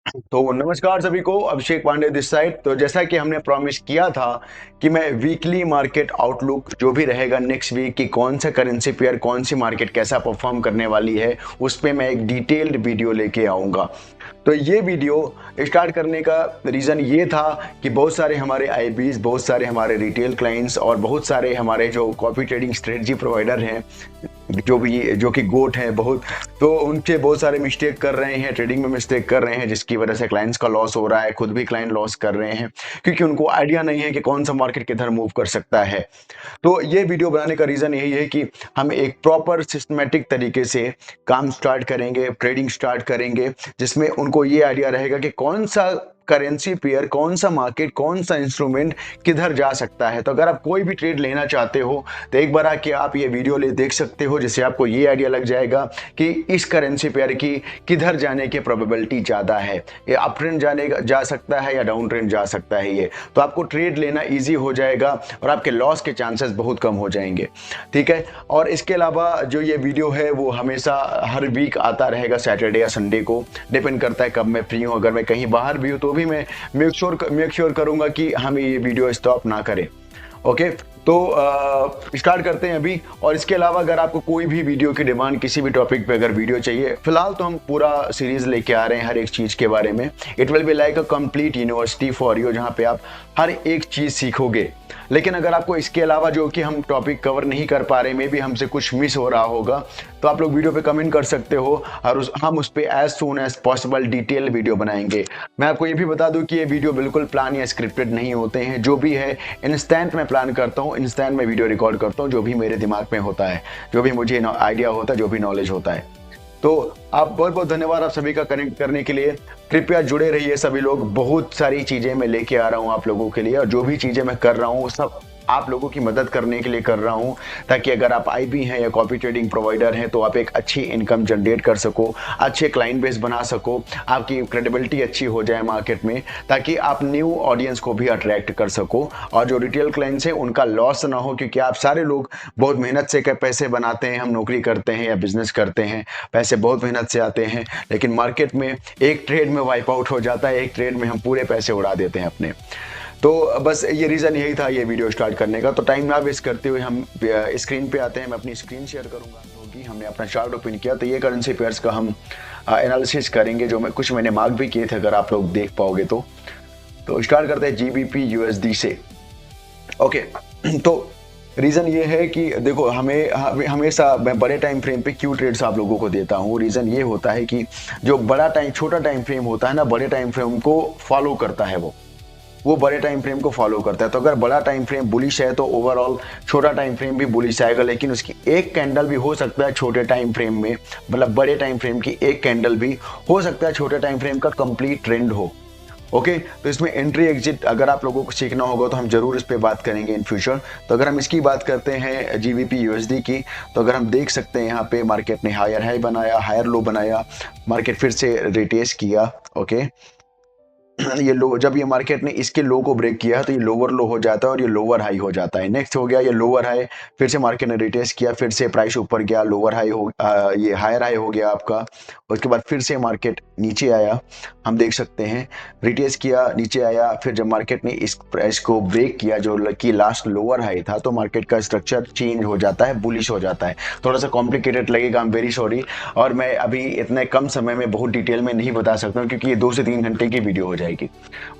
तो नमस्कार सभी को, अभिषेक पांडे दिस साइड। तो जैसा कि हमने प्रॉमिस किया था कि मैं वीकली मार्केट आउटलुक जो भी रहेगा नेक्स्ट वीक की कौन सा करेंसी पेयर कौन सी मार्केट कैसा परफॉर्म करने वाली है उस पे मैं एक डिटेल्ड वीडियो लेके आऊँगा। तो ये वीडियो स्टार्ट करने का रीज़न ये था कि बहुत सारे हमारे आईबीज, बहुत सारे हमारे रिटेल क्लाइंट्स और बहुत सारे हमारे जो कॉपी ट्रेडिंग स्ट्रेटजी प्रोवाइडर हैं, जो कि गोट हैं बहुत, तो उनके बहुत सारे मिस्टेक कर रहे हैं, ट्रेडिंग में मिस्टेक कर रहे हैं, जिसकी वजह से क्लाइंट्स का लॉस हो रहा है, खुद भी क्लाइंट लॉस कर रहे हैं क्योंकि उनको आइडिया नहीं है कि कौन सा मार्केट किधर मूव कर सकता है। तो ये वीडियो बनाने का रीज़न यही है कि हम एक प्रॉपर सिस्टमेटिक तरीके से काम स्टार्ट करेंगे, ट्रेडिंग स्टार्ट करेंगे, जिसमें उनको ये आइडिया रहेगा कि कौन सा करेंसी पेयर, कौन सा मार्केट, कौन सा इंस्ट्रूमेंट किधर जा सकता है। तो अगर आप कोई भी ट्रेड लेना चाहते हो तो एक बार आके आप ये वीडियो ले देख सकते हो, जिससे आपको ये आइडिया लग जाएगा कि इस करेंसी पेयर की किधर जाने की प्रोबेबिलिटी ज़्यादा है, ये अप ट्रेंड जा सकता है या डाउन ट्रेंड जा सकता है। ये तो आपको ट्रेड लेना ईजी हो जाएगा और आपके लॉस के चांसेस बहुत कम हो जाएंगे। ठीक है। और इसके अलावा जो ये वीडियो है वो हमेशा हर वीक आता रहेगा, सैटरडे या संडे को, डिपेंड करता है कब मैं फ्री हूँ। अगर मैं कहीं बाहर भी हूँ तो भी मैं मेक श्योर करूँगा कि हम ये वीडियो स्टॉप ना करें। ओके। तो स्टार्ट करते हैं अभी। और इसके अलावा अगर आपको कोई भी वीडियो की डिमांड, किसी भी टॉपिक पे अगर वीडियो चाहिए, फिलहाल तो हम पूरा सीरीज लेके आ रहे हैं हर एक चीज़ के बारे में। It will be like a complete university for you, जहाँ पे आप हर एक चीज़ सीखोगे। लेकिन अगर आपको इसके अलावा जो कि हम टॉपिक कवर नहीं कर पा रहे, मे भी हमसे कुछ मिस हो रहा होगा, तो आप लोग वीडियो पे कमेंट कर सकते हो और हम उस पर as soon as possible detail video बनाएंगे। मैं आपको ये भी बता दूं कि ये वीडियो बिल्कुल प्लान या स्क्रिप्टेड नहीं होते हैं। जो भी है इंस्टेंट मैं प्लान करता हूँ, इंस्टेंट में वीडियो रिकॉर्ड करता हूँ, जो भी मेरे दिमाग में होता है, जो भी मुझे आइडिया होता है, जो भी नॉलेज होता है। तो आप बहुत बहुत धन्यवाद आप सभी का कनेक्ट करने के लिए। कृपया जुड़े रहिए सभी लोग, बहुत सारी चीज़ें मैं लेके आ रहा हूँ आप लोगों के लिए, और जो भी चीज़ें मैं कर रहा हूँ सब आप लोगों की मदद करने के लिए कर रहा हूँ, ताकि अगर आप आईबी हैं या कॉपी ट्रेडिंग प्रोवाइडर हैं तो आप एक अच्छी इनकम जनरेट कर सको, अच्छे क्लाइंट बेस बना सको, आपकी क्रेडिबिलिटी अच्छी हो जाए मार्केट में, ताकि आप न्यू ऑडियंस को भी अट्रैक्ट कर सको और जो रिटेल क्लाइंट्स हैं उनका लॉस ना हो। क्योंकि आप सारे लोग बहुत मेहनत से पैसे बनाते हैं, हम नौकरी करते हैं या बिजनेस करते हैं, पैसे बहुत मेहनत से आते हैं, लेकिन मार्केट में एक ट्रेड में वाइप आउट हो जाता है, एक ट्रेड में हम पूरे पैसे उड़ा देते हैं अपने। तो बस ये रीज़न यही था ये वीडियो स्टार्ट करने का। तो टाइम ना वेस्ट करते हुए हम स्क्रीन पे आते हैं। मैं अपनी स्क्रीन शेयर करूंगा क्योंकि हमने अपना चार्ट ओपन किया। तो ये करेंसी पेयर्स का हम एनालिसिस करेंगे, जो मैंने मार्क भी किए थे, अगर आप लोग देख पाओगे तो स्टार्ट करते हैं जीबीपी यूएसडी से। ओके। तो रीज़न ये है कि देखो, हमेशा मैं बड़े टाइम फ्रेम पे क्यू ट्रेड्स आप लोगों को देता हूँ। रीज़न ये होता है कि जो छोटा टाइम फ्रेम होता है ना, बड़े टाइम फ्रेम को फॉलो करता है, वो बड़े टाइम फ्रेम को फॉलो करता है। तो अगर बड़ा टाइम फ्रेम बुलिश है तो ओवरऑल छोटा टाइम फ्रेम भी बुलिश आएगा, लेकिन उसकी एक कैंडल भी हो सकता है छोटे टाइम फ्रेम में, मतलब बड़े टाइम फ्रेम की एक कैंडल भी हो सकता है छोटे टाइम फ्रेम का कंप्लीट ट्रेंड हो। ओके। तो इसमें एंट्री एग्जिट अगर आप लोगों को सीखना होगा तो हम जरूर इस पे बात करेंगे इन फ्यूचर। तो अगर हम इसकी बात करते हैं जीबीपी यूएसडी की, तो अगर हम देख सकते हैं यहाँ पे मार्केट ने हायर हाई बनाया, हायर लो बनाया, मार्केट फिर से रिटेस्ट किया। ओके। ये लो, जब ये मार्केट ने इसके लो को ब्रेक किया तो ये लोअर लो हो जाता है और ये लोअर हाई हो जाता है। नेक्स्ट हो गया ये लोअर हाई, फिर से मार्केट ने रिटेस्ट किया, फिर से प्राइस ऊपर गया, लोअर हाई हो ये हायर हाई हो गया आपका। उसके बाद फिर से मार्केट नीचे आया, हम देख सकते हैं, रिटेस्ट किया, नीचे आया, फिर जब मार्केट ने इस प्राइस को ब्रेक किया जो कि लास्ट लोअर हाई था, तो मार्केट का स्ट्रक्चर चेंज हो जाता है, बुलिश हो जाता है। थोड़ा सा कॉम्प्लिकेटेड लगेगा, आई एम वेरी सॉरी, और मैं अभी इतने कम समय में बहुत डिटेल में नहीं बता सकता हूँ क्योंकि ये 2 से 3 घंटे की वीडियो हो जाएगी।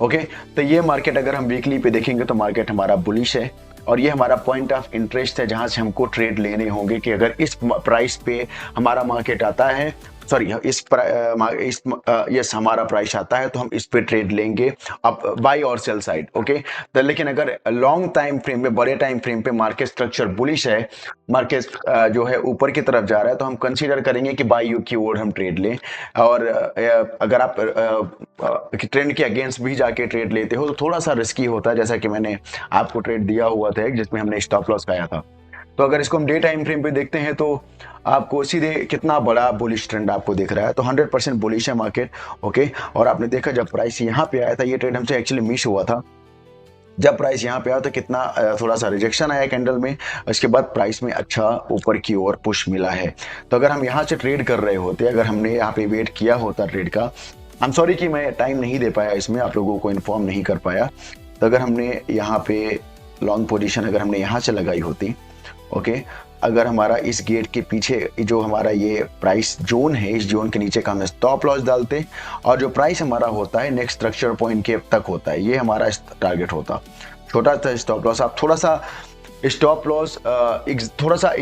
ओके। तो ये मार्केट अगर हम वीकली पे देखेंगे तो मार्केट हमारा बुलिश है और ये हमारा पॉइंट ऑफ इंटरेस्ट है जहां से हमको ट्रेड लेने होंगे कि अगर इस प्राइस पे हमारा मार्केट आता है, सॉरी, यस हमारा प्राइस आता है तो हम इस पे ट्रेड लेंगे, अब बाई और सेल साइड। ओके। तो लेकिन अगर लॉन्ग टाइम फ्रेम में, बड़े टाइम फ्रेम पे मार्केट स्ट्रक्चर बुलिश है, मार्केट जो है ऊपर की तरफ जा रहा है, तो हम कंसीडर करेंगे कि बाई की ओर हम ट्रेड लें। और अगर आप ट्रेंड के अगेंस्ट भी जाके ट्रेड लेते हो तो थोड़ा सा रिस्की होता है, जैसा कि मैंने आपको ट्रेड दिया हुआ था जिसमें हमने स्टॉप लॉस खाया था। तो अगर इसको हम डे टाइम फ्रेम पे देखते हैं तो आपको सीधे कितना बड़ा बुलिश ट्रेंड आपको दिख रहा है, तो 100% बुलिश है मार्केट। ओके। और आपने देखा जब प्राइस यहाँ पे आया था, ये ट्रेड हमसे एक्चुअली मिस हुआ था, जब प्राइस यहाँ पे आया तो कितना थोड़ा सा रिजेक्शन आया कैंडल में, उसके बाद प्राइस में अच्छा ऊपर की ओर पुश मिला है। तो अगर हम यहाँ से ट्रेड कर रहे होते, अगर हमने यहाँ पे वेट किया होता ट्रेड का, आई एम सॉरी कि मैं टाइम नहीं दे पाया इसमें, आप लोगों को इन्फॉर्म नहीं कर पाया। तो अगर हमने यहाँ पे लॉन्ग पोजीशन अगर हमने यहाँ से लगाई होती, ओके, अगर हमारा इस गेट के पीछे जो हमारा ये प्राइस जोन है, इस जोन के नीचे का हम स्टॉप लॉस डालते, और जो प्राइस हमारा होता है नेक्स्ट स्ट्रक्चर पॉइंट के तक होता है, ये हमारा टारगेट होता। छोटा सा स्टॉप लॉस, आप थोड़ा सा स्टॉप लॉस थोड़ा सा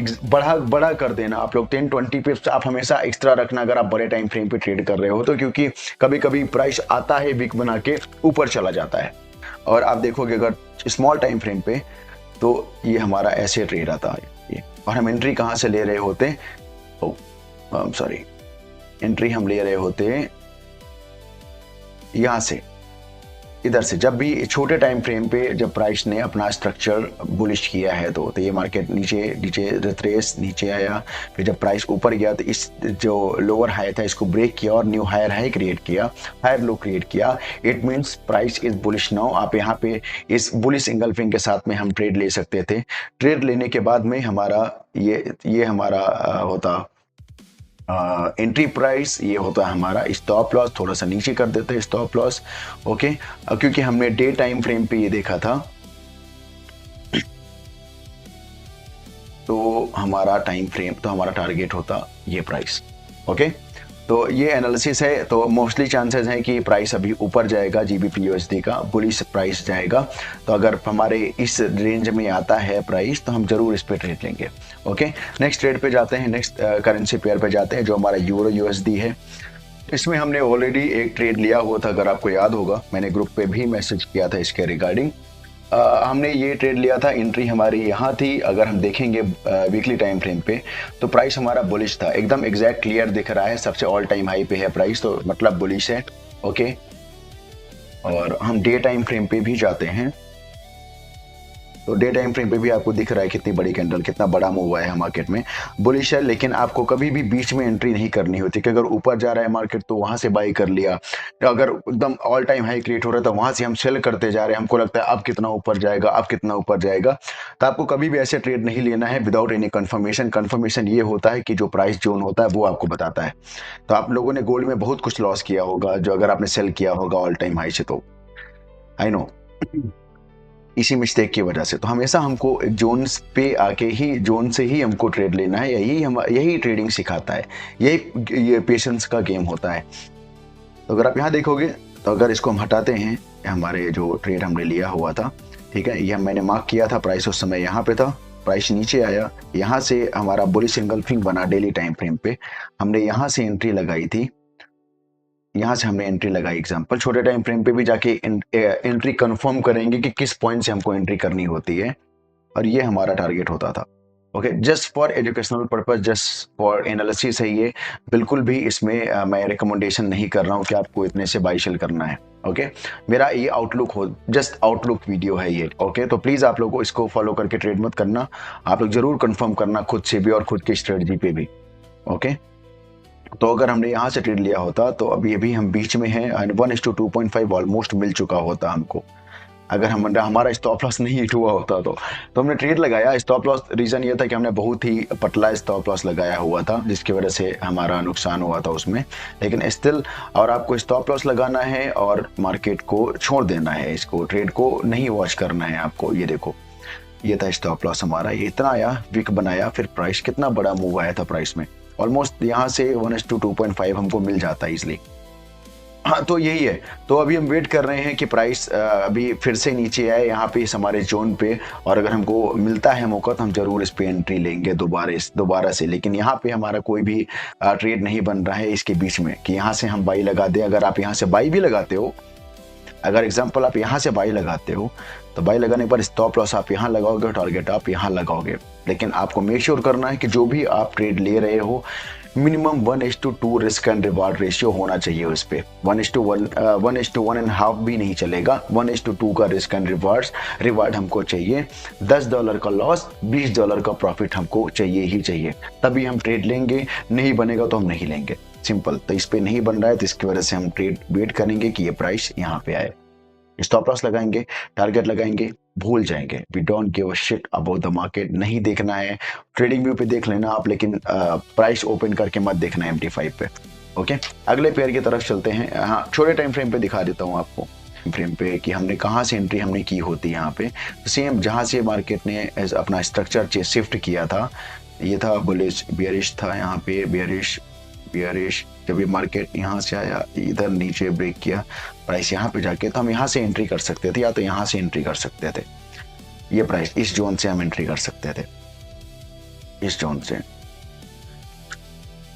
बड़ा कर देना, आप लोग 10-20 पिप्स आप हमेशा एक्स्ट्रा रखना अगर आप बड़े टाइम फ्रेम पे ट्रेड कर रहे हो तो, क्योंकि कभी कभी प्राइस आता है विक बना के ऊपर चला जाता है, और आप देखोगे अगर स्मॉल टाइम फ्रेम पे तो ये हमारा ऐसे ट्रेड आता है ये, और हम एंट्री कहाँ से ले रहे होते, सॉरी, एंट्री हम ले रहे होते यहाँ से, इधर से। जब भी छोटे टाइम फ्रेम पे जब प्राइस ने अपना स्ट्रक्चर बुलिश किया है तो ये मार्केट नीचे नीचे रिट्रेस नीचे आया, फिर जब प्राइस ऊपर गया तो इस जो लोअर हाई था इसको ब्रेक किया और न्यू हायर हाई क्रिएट किया, हायर लो क्रिएट किया। It means price is bullish now. आप यहाँ पे इस बुलिश इंगल्फिंग के साथ में हम ट्रेड ले सकते थे। ट्रेड लेने के बाद में हमारा ये हमारा होता एंट्री प्राइस, ये होता है हमारा स्टॉप लॉस। थोड़ा सा नीचे कर देते हैं स्टॉप लॉस, ओके, क्योंकि हमने डे टाइम फ्रेम पे ये देखा था तो हमारा टाइम फ्रेम तो हमारा टारगेट होता ये प्राइस, ओके। तो ये एनालिसिस है, तो मोस्टली चांसेस हैं कि प्राइस अभी ऊपर जाएगा, जीबीपी यूएसडी का बुलिश प्राइस जाएगा। तो अगर हमारे इस रेंज में आता है प्राइस तो हम जरूर इस पे ट्रेड लेंगे, ओके। नेक्स्ट ट्रेड पे जाते हैं, नेक्स्ट करेंसी पेयर पे जाते हैं जो हमारा यूरो यूएसडी है। इसमें हमने ऑलरेडी एक ट्रेड लिया हुआ था, अगर आपको याद होगा मैंने ग्रुप पे भी मैसेज किया था इसके रिगार्डिंग। हमने ये ट्रेड लिया था, एंट्री हमारी यहाँ थी। अगर हम देखेंगे वीकली टाइम फ्रेम पे तो प्राइस हमारा बुलिश था, एकदम एग्जैक्ट क्लियर दिख रहा है, सबसे ऑल टाइम हाई पे है प्राइस, तो मतलब बुलिश है, ओके। और हम डे टाइम फ्रेम पे भी जाते हैं तो डे टाइम फ्रेम पे भी आपको दिख रहा है कितनी बड़ी कैंडल, कितना बड़ा मूव हुआ है मार्केट में, बुलिश है। लेकिन आपको कभी भी बीच में एंट्री नहीं करनी होती कि अगर ऊपर जा रहा है मार्केट तो वहां से बाई कर लिया, अगर एकदम ऑल टाइम हाई क्रिएट हो रहा है तो वहां से हम सेल करते जा रहे हैं, हमको लगता है अब कितना ऊपर जाएगा, अब कितना ऊपर जाएगा। तो आपको कभी भी ऐसे ट्रेड नहीं लेना है विदाउट एनी कंफर्मेशन। कंफर्मेशन ये होता है कि जो प्राइस जोन होता है वो आपको बताता है। तो आप लोगों ने गोल्ड में बहुत कुछ लॉस किया होगा जो अगर आपने सेल किया होगा ऑल टाइम हाई से, तो आई नो इसी मिस्टेक की वजह से। तो हमेशा हमको एक जोन पे आके ही जोन से ही हमको ट्रेड लेना है, यही ट्रेडिंग सिखाता है, ये पेशेंस का गेम होता है। तो अगर आप यहाँ देखोगे तो अगर इसको हम हटाते हैं, हमारे जो ट्रेड हमने लिया हुआ था, ठीक है, ये मैंने मार्क किया था, प्राइस उस समय यहाँ पे था, प्राइस नीचे आया, यहाँ से हमारा बुलिश एंगल्फिंग बना डेली टाइम फ्रेम पे, हमने यहाँ से एंट्री लगाई थी, यहाँ से हमने एंट्री लगाई। एग्जांपल छोटे टाइम फ्रेम पे भी जाके एंट्री कंफर्म करेंगे कि किस पॉइंट से हमको एंट्री करनी होती है, और ये हमारा टारगेट होता था, okay. Just for educational purpose, just for analysis है ये, बिल्कुल भी इसमें मैं रिकमेंडेशन नहीं कर रहा हूँ कि आपको इतने से बाई सेल करना है, ओके। मेरा ये आउटलुक हो, जस्ट आउटलुक वीडियो है ये, ओके। तो प्लीज आप लोगों को इसको फॉलो करके ट्रेड मत करना, आप लोग जरूर कंफर्म करना खुद से भी और खुद की स्ट्रेटजी पे भी, ओके। तो अगर हमने यहाँ से ट्रेड लिया होता तो अभी अभी हम बीच में हैं, 1:2.5 ऑलमोस्ट मिल चुका होता हमको, अगर हमारा स्टॉप लॉस नहीं हिट हुआ होता तो हमने ट्रेड लगाया। स्टॉप लॉस रीजन ये था कि हमने बहुत ही पतला स्टॉप लॉस लगाया हुआ था जिसकी वजह से हमारा नुकसान हुआ था उसमें, लेकिन स्टिल, और आपको स्टॉप लॉस लगाना है और मार्केट को छोड़ देना है, इसको ट्रेड को नहीं वॉच करना है आपको। ये देखो, ये था स्टॉप लॉस हमारा, ये इतना आया, विक बनाया, फिर प्राइस कितना बड़ा मूव आया था प्राइस में, ऑलमोस्ट यहाँ से 1:2.5 हमको मिल जाता है इजली। हाँ, तो यही है। तो अभी हम वेट कर रहे हैं कि प्राइस अभी फिर से नीचे आए यहाँ पे इस हमारे जोन पे, और अगर हमको मिलता है मौका तो हम जरूर इस पे एंट्री लेंगे दोबारा से। लेकिन यहाँ पे हमारा कोई भी ट्रेड नहीं बन रहा है इसके बीच में कि यहाँ से हम बाई लगा दें। अगर आप यहाँ से बाई भी लगाते हो, अगर एग्जांपल आप यहाँ से बाई लगाते हो तो बाई लगाने पर स्टॉप लॉस आप यहाँ लगाओगे, टारगेट आप यहाँ लगाओगे। लेकिन आपको मेक श्योर करना है कि जो भी आप ट्रेड ले रहे हो minimum 1:2 risk and reward ratio होना चाहिए उस पर। 1:1.5 भी नहीं चलेगा, 1:2 का रिस्क एंड रिवार्ड हमको चाहिए। $10 का लॉस, $20 का प्रॉफिट हमको चाहिए ही चाहिए, तभी हम ट्रेड लेंगे। नहीं बनेगा तो हम नहीं लेंगे, सिंपल। तो इस पे नहीं बन रहा है तो इसकी वजह से हम ट्रेड वेट करेंगे कि ये प्राइस यहाँ पे आए, स्टॉप लॉस लगाएंगे, टारगेट लगाएंगे, भूल जाएंगे। We don't give a shit about the market. नहीं देखना है, ट्रेडिंग व्यू पे देख लेना आप, लेकिन प्राइस ओपन करके मत देखना MT5 पे, ओके, अगले पेयर की तरफ चलते हैं। हाँ, छोटे टाइम फ्रेम पे दिखा देता हूँ आपको फ्रेम पे कि हमने कहाँ से एंट्री हमने की होती है। यहाँ पे सेम जहाँ से मार्केट ने अपना स्ट्रक्चर शिफ्ट किया था, ये था बुलिश, बियरिश था, यहाँ पे बियरिश बियरिश। जब ये मार्केट यहाँ से आया, इधर नीचे ब्रेक किया, प्राइस यहाँ पे जाके, तो हम यहाँ से एंट्री कर सकते थे, या तो यहाँ से एंट्री कर सकते थे। ये प्राइस इस जोन से हम एंट्री कर सकते थे, इस जोन से,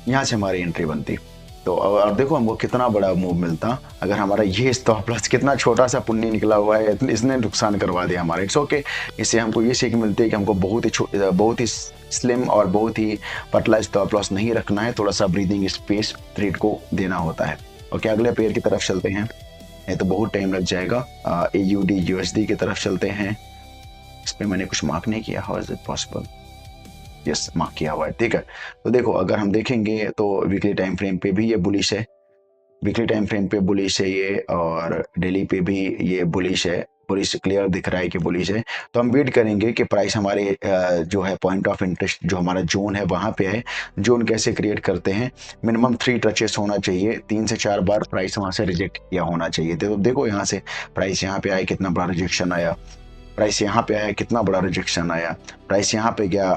यहाँ से हमारी एंट्री बनती। तो अब देखो हमको कितना बड़ा मूव मिलता अगर हमारा ये स्टॉप लॉस, कितना छोटा सा पुण्य निकला हुआ है, इसने नुकसान करवा दिया हमारा। इट्स ओके, इससे हमको ये सीख मिलती है कि हमको बहुत ही स्लिम और बहुत ही पतला स्टॉप लॉस नहीं रखना है, थोड़ा सा ब्रीदिंग स्पेस ट्रेड को देना होता है। ओके, अगले पेयर की तरफ चलते हैं, ये तो बहुत टाइम लग जाएगा। AUD USD की तरफ चलते हैं। इस पर मैंने कुछ मार्क नहीं किया, how is it possible? Yes, mark किया हुआ है, ठीक है। तो देखो अगर हम देखेंगे तो वीकली टाइम फ्रेम पे भी ये बुलिश है, वीकली टाइम फ्रेम पे बुलिश है ये, और डेली पे भी ये बुलिश है, बुलिश क्लियर दिख रहा है कि बुलिश है। तो हम वेट करेंगे कि प्राइस हमारे जो है पॉइंट ऑफ इंटरेस्ट, जो हमारा जोन है वहाँ पे है। जोन कैसे क्रिएट करते हैं, मिनिमम 3 टचेस होना चाहिए, 3 से 4 बार प्राइस वहाँ से रिजेक्ट किया होना चाहिए। तो देखो यहाँ से प्राइस यहाँ पे आया, कितना बड़ा रिजेक्शन आया, प्राइस यहाँ पे आया, कितना बड़ा रिजेक्शन आया, प्राइस यहाँ पे गया,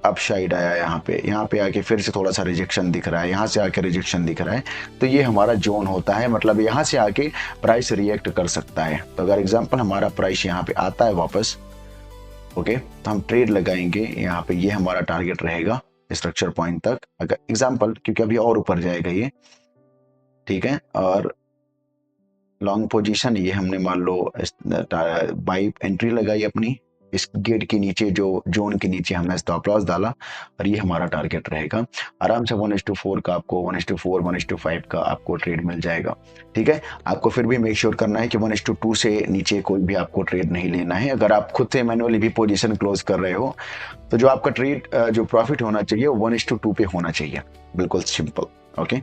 अप साइड आया, यहाँ पे आके फिर से थोड़ा सा रिजेक्शन दिख रहा है, यहाँ से आके रिजेक्शन दिख रहा है। तो ये हमारा जोन होता है, मतलब यहाँ से आके प्राइस रिएक्ट कर सकता है। तो अगर एग्जांपल हमारा प्राइस यहाँ पे आता है वापस, ओके, तो हम ट्रेड लगाएंगे यहाँ पे, ये हमारा टारगेट रहेगा स्ट्रक्चर पॉइंट तक। अगर एग्जाम्पल, क्योंकि अभी और ऊपर जाएगा ये, ठीक है, और लॉन्ग पोजीशन ये हमने मान लो बाई एंट्री लगाई अपनी इस गेट के नीचे, जो जोन के नीचे हमने स्टॉप लॉस डाला, और ये हमारा टारगेट रहेगा। आराम से 1:4 का आपको, 1:4 1:5 का आपको ट्रेड मिल जाएगा, ठीक है। आपको फिर भी मेक श्योर करना है कि 1:2 से नीचे कोई भी आपको ट्रेड नहीं लेना है। अगर आप खुद से मैनुअली भी पोजीशन क्लोज कर रहे हो, तो जो आपका ट्रेड जो प्रॉफिट होना चाहिए वो 1:2 पे होना चाहिए, बिल्कुल सिंपल। ओके,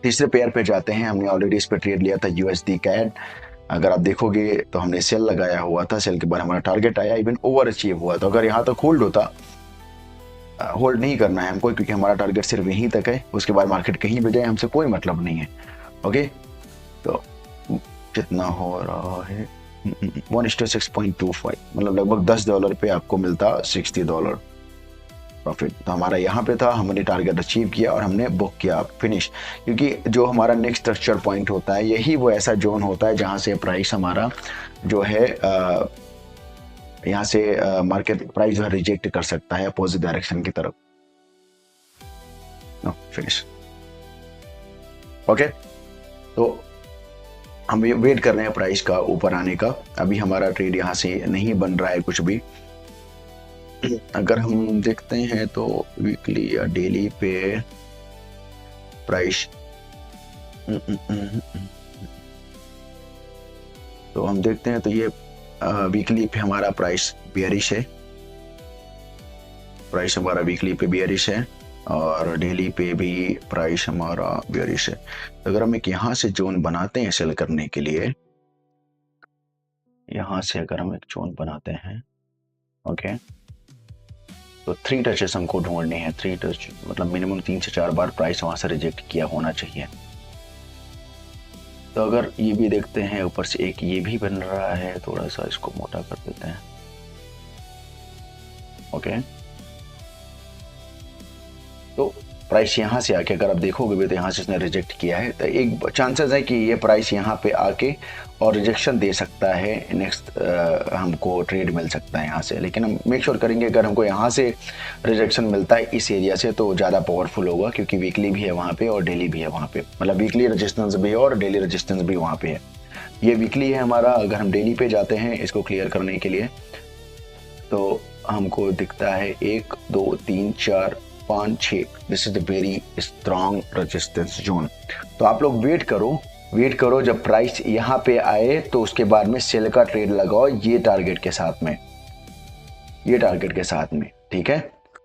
तीसरे पेयर पे जाते हैं। हमने ऑलरेडी इस पे ट्रेड लिया था USD CAD। अगर आप देखोगे तो हमने सेल लगाया हुआ था, सेल के बाद हमारा टारगेट आया, इवन ओवर अचीव हुआ। तो अगर यहाँ तक होल्ड होता, होल्ड नहीं करना है हमको, क्योंकि हमारा टारगेट सिर्फ यहीं तक है, उसके बाद मार्केट कहीं भी जाए हमसे कोई मतलब नहीं है। ओके, तो कितना हो रहा है, 1:6.25, मतलब लगभग $10 पे आपको मिलता $60 प्रॉफिट। तो हमारा यहाँ पे था, हमने टारगेट अचीव किया और हमने बुक किया, फिनिश। क्योंकि जो हमारा नेक्स्ट स्ट्रक्चर पॉइंट होता है, यही वो ऐसा जोन होता है जहाँ से प्राइस हमारा जो है यहाँ से मार्केट प्राइस जो है रिजेक्ट कर सकता है अपोजिट डायरेक्शन की तरफ। फिनिश। ओके, तो हम वेट कर रहे हैं प्राइस का ऊपर आने का। अभी हमारा ट्रेड यहाँ से नहीं बन रहा है कुछ भी। अगर हम देखते हैं तो वीकली या डेली पे प्राइस, तो हम देखते हैं तो ये वीकली पे हमारा प्राइस बियरिश है, प्राइस हमारा वीकली पे बियरिश है, और डेली पे भी प्राइस हमारा बियरिश है। अगर हम एक यहाँ से जोन बनाते हैं सेल करने के लिए, यहाँ से अगर हम एक जोन बनाते हैं, ओके, तो 3 टचेस हमको ढूंढने हैं। 3 टच मतलब मिनिमम 3 से 4 बार प्राइस वहां से रिजेक्ट किया होना चाहिए। तो अगर ये भी देखते हैं, ऊपर से एक ये भी बन रहा है, थोड़ा सा इसको मोटा कर देते हैं। ओके, तो प्राइस यहाँ से आके अगर आप देखोगे भी तो यहाँ से इसने रिजेक्ट किया है, तो एक चांसेस है कि ये प्राइस यहाँ पे आके और रिजेक्शन दे सकता है, नेक्स्ट हमको ट्रेड मिल सकता है यहाँ से। लेकिन हम मेक श्योर करेंगे अगर हमको यहाँ से रिजेक्शन मिलता है इस एरिया से तो ज़्यादा पावरफुल होगा, क्योंकि वीकली भी है वहाँ पे और डेली भी है वहाँ पे, मतलब वीकली रजिस्टेंस भी है और डेली रजिस्टेंस भी वहाँ पे है। ये वीकली है हमारा। अगर हम डेली पे जाते हैं इसको क्लियर करने के लिए, तो हमको दिखता है 1 2 3 4 5 6, this is the very strong resistance zone. तो आप लोग वेट करो जब प्राइस यहाँ पे आए तो उसके बाद में सेल का ट्रेड लगाओ, ये टारगेट के साथ में, ठीक है।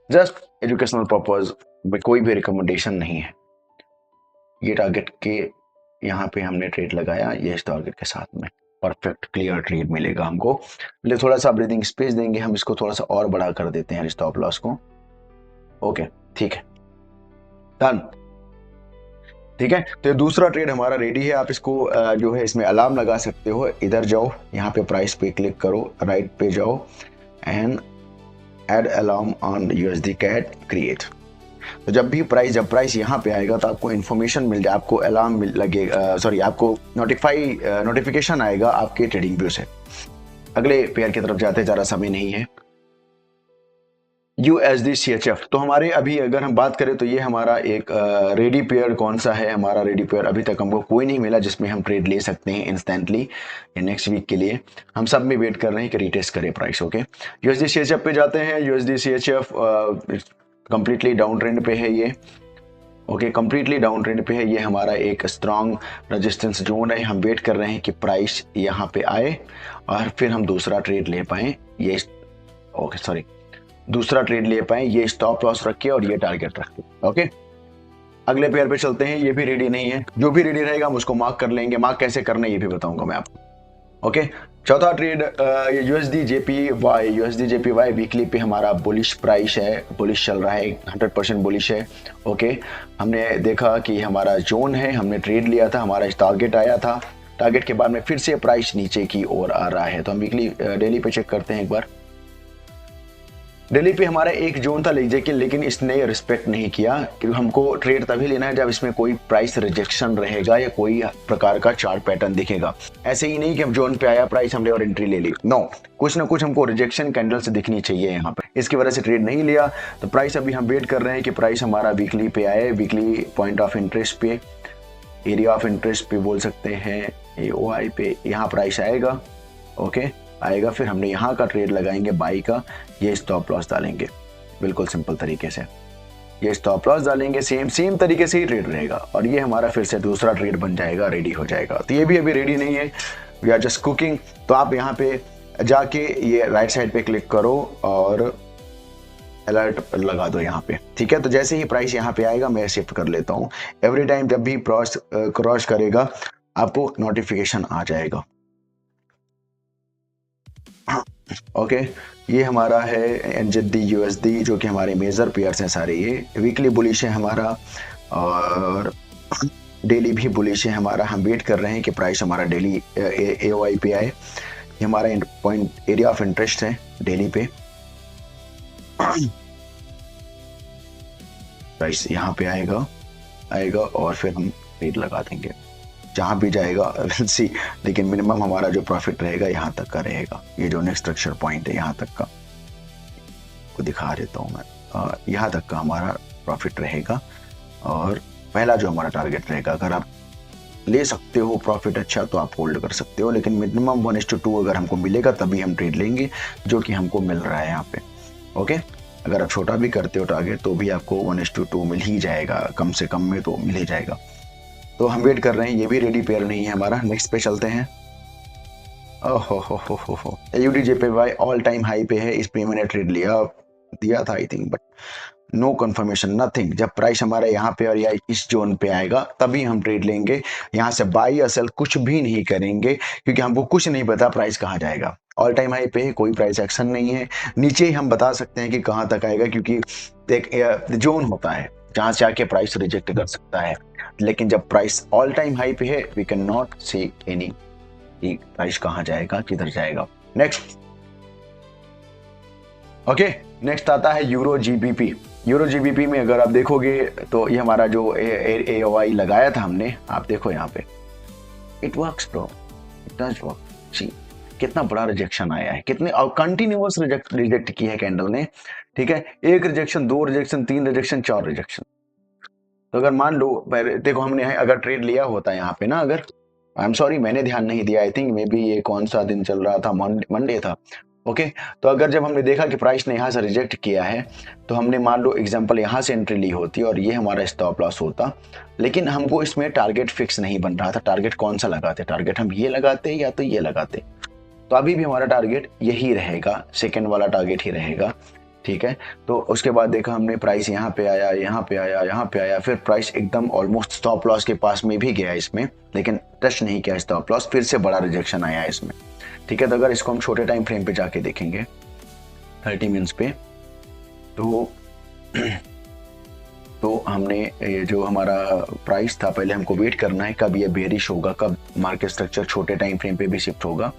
जस्ट एजुकेशनल पर्पज में, कोई भी रिकमेंडेशन नहीं है। ये टारगेट के यहाँ पे हमने ट्रेड लगाया, ये इस टारगेट के साथ में परफेक्ट क्लियर ट्रेड मिलेगा हमको। ले थोड़ा सा ब्रीदिंग स्पेस देंगे हम, इसको थोड़ा सा और बड़ा कर देते हैं स्टॉप लॉस को। ओके, ठीक है, डन। ठीक है, तो ये दूसरा ट्रेड हमारा रेडी है। आप इसको जो है इसमें अलार्म लगा सकते हो। इधर जाओ, यहाँ पे प्राइस पे क्लिक करो, राइट पे जाओ and add alarm on USD CAD create. तो जब प्राइस यहाँ पे आएगा तो आपको इन्फॉर्मेशन मिल जाए, आपको अलार्म लगेगा, सॉरी आपको नोटिफिकेशन आएगा आपके ट्रेडिंग व्यू से। अगले पेयर की तरफ जाते, ज़्यादा समय नहीं है। USD-CHF, तो हमारे अभी अगर हम बात करें तो ये हमारा एक रेडी पेयर कौन सा है। हमारा रेडी पेयर अभी तक हमको कोई नहीं मिला जिसमें हम ट्रेड ले सकते हैं इंस्टेंटली या नेक्स्ट वीक के लिए। हम सब में वेट कर रहे हैं कि रीटेस्ट करे प्राइस। ओके, USD-CHF पे जाते हैं। USD-CHF कंप्लीटली डाउन ट्रेंड पे है ये। ओके, कंप्लीटली डाउन ट्रेंड पे है ये। हमारा एक स्ट्रॉन्ग रेजिस्टेंस जोन है। हम वेट कर रहे हैं कि प्राइस यहाँ पे आए और फिर हम दूसरा ट्रेड ले पाए। ये ओके सॉरी दूसरा ट्रेड ले पाए। ये स्टॉप लॉस रखे और ये टारगेट रखे। ओके, अगले पेयर पे चलते हैं। ये भी रेडी नहीं है, जो भी रेडी रहेगा हम उसको मार्क कर लेंगे। मार्क कैसे करना है ये भी बताऊंगा मैं आपको। ओके, चौथा ट्रेड USD-JPY वीकली पे हमारा बुलिश प्राइस है, बुलिश चल रहा है, 100% बुलिश है। ओके, हमने देखा कि हमारा जोन है, हमने ट्रेड लिया था, हमारा टारगेट आया था। टारगेट के बाद में फिर से प्राइस नीचे की ओर आ रहा है। तो हम वीकली डेली पे चेक करते हैं एक बार। दिल्ली पे हमारा एक जोन था लेकिन इसने रिस्पेक्ट नहीं किया, क्योंकि हमको ट्रेड तभी लेना है जब इसमें कोई प्राइस रिजेक्शन रहेगा या कोई प्रकार का चार्ट पैटर्न दिखेगा। ऐसे ही नहीं कि हम जोन पे आया प्राइस हमने और एंट्री ले ली। नो, कुछ ना कुछ हमको रिजेक्शन कैंडल से दिखनी चाहिए यहाँ पे। इसकी वजह से ट्रेड नहीं लिया। तो प्राइस अभी हम वेट कर रहे हैं कि प्राइस हमारा वीकली पे आए। वीकली पॉइंट ऑफ इंटरेस्ट पे, एरिया ऑफ इंटरेस्ट पे बोल सकते हैं, AOI पे यहाँ प्राइस आएगा। ओके, आएगा, फिर हमने यहाँ का ट्रेड लगाएंगे बाई का। ये स्टॉप लॉस डालेंगे बिल्कुल सिंपल तरीके से। ये स्टॉप लॉस डालेंगे, सेम तरीके से ही ट्रेड रहेगा और ये हमारा फिर से दूसरा ट्रेड बन जाएगा, रेडी हो जाएगा। तो ये भी अभी रेडी नहीं है, वी आर जस्ट कुकिंग। तो आप यहाँ पे जाके ये राइट साइड पे क्लिक करो और अलर्ट लगा दो यहाँ पे। ठीक है, तो जैसे ही प्राइस यहाँ पे आएगा मैं शिफ्ट कर लेता हूँ। एवरी टाइम जब भी क्रॉस करेगा आपको नोटिफिकेशन आ जाएगा। ओके, ये हमारा है NZD USD जो कि हमारे मेजर पेयर्स हैं सारे। ये वीकली बुलिश है हमारा और डेली भी बुलिश है हमारा। हम वेट कर रहे हैं कि प्राइस हमारा डेली AOI पे आए। ये हमारा पॉइंट एरिया ऑफ इंटरेस्ट है डेली पे। प्राइस यहाँ पे आएगा और फिर हम रेट लगा देंगे। जहाँ भी जाएगा विल सी, लेकिन मिनिमम हमारा जो प्रॉफिट रहेगा यहाँ तक का रहेगा। ये जो नेक्स्ट स्ट्रक्चर पॉइंट है यहाँ तक का को दिखा देता हूँ मैं। यहाँ तक का हमारा प्रॉफिट रहेगा और पहला जो हमारा टारगेट रहेगा। अगर आप ले सकते हो प्रॉफिट अच्छा तो आप होल्ड कर सकते हो, लेकिन मिनिमम 1:2 अगर हमको मिलेगा तभी हम ट्रेड लेंगे, जो कि हमको मिल रहा है यहाँ पे। ओके, अगर आप छोटा भी करते हो टारगेट तो भी आपको 1:2 मिल ही जाएगा, कम से कम में तो मिल ही जाएगा। तो हम वेट कर रहे हैं। ये भी रेडी पेयर नहीं है हमारा। नेक्स्ट पे चलते हैं। ओहो AUD-JPY ऑल टाइम हाई पे है। इस पे मैंने ट्रेड दिया था I think, but no confirmation nothing. जब प्राइस हमारा यहाँ पे और या इस जोन पे आएगा तभी हम ट्रेड लेंगे। यहाँ से बाई या सेल कुछ भी नहीं करेंगे, क्योंकि हमको कुछ नहीं पता प्राइस कहाँ जाएगा। ऑल टाइम हाई पे कोई प्राइस एक्शन नहीं है। नीचे ही हम बता सकते हैं कि कहाँ तक आएगा, क्योंकि एक जोन होता है जहाँ से आके प्राइस रिजेक्ट कर सकता है। लेकिन जब प्राइस ऑल टाइम हाई पे है we can not see any price कहाँ जाएगा, किधर जाएगा। नेक्स्ट ओके, नेक्स्ट आता है यूरो GBP। यूरो GBP में अगर आप देखोगे तो ये हमारा जो AOI लगाया था हमने, आप देखो यहाँ पे it works bro, it does work. See कितना बड़ा रिजेक्शन आया है, कितने कंटिन्यूअस रिजेक्ट की है कैंडल ने। ठीक है, 1 रिजेक्शन, 2 रिजेक्शन, 3 रिजेक्शन, 4 रिजेक्शन। तो अगर मान लो देखो हमने अगर ट्रेड लिया होता है यहाँ पे ना, अगर आई एम सॉरी मैंने ध्यान नहीं दिया, आई थिंक मे बी ये कौन सा दिन चल रहा था, मंडे था। ओके, तो अगर जब हमने देखा कि प्राइस ने यहाँ से रिजेक्ट किया है तो हमने मान लो एग्जांपल यहाँ से एंट्री ली होती और ये हमारा स्टॉप लॉस होता, लेकिन हमको इसमें टारगेट फिक्स नहीं बन रहा था। टारगेट कौन सा लगाते, टारगेट हम ये लगाते या तो ये लगाते। तो अभी भी हमारा टारगेट यही रहेगा, सेकेंड वाला टारगेट ही रहेगा। ठीक है, तो उसके बाद देखा हमने प्राइस यहाँ पे आया, यहाँ पे आया, यहाँ पे आया, फिर प्राइस एकदम ऑलमोस्ट स्टॉप लॉस के पास में भी गया इसमें, लेकिन टच नहीं किया स्टॉप लॉस, फिर से बड़ा रिजेक्शन आया इसमें। ठीक है, तो अगर इसको हम छोटे टाइम फ्रेम पे जाके देखेंगे 30 मिनट्स पे, तो तो हमने ये जो हमारा प्राइस था, पहले हमको वेट करना है कब ये बेरिश होगा, कब मार्केट स्ट्रक्चर छोटे टाइम फ्रेम पे भी शिफ्ट होगा,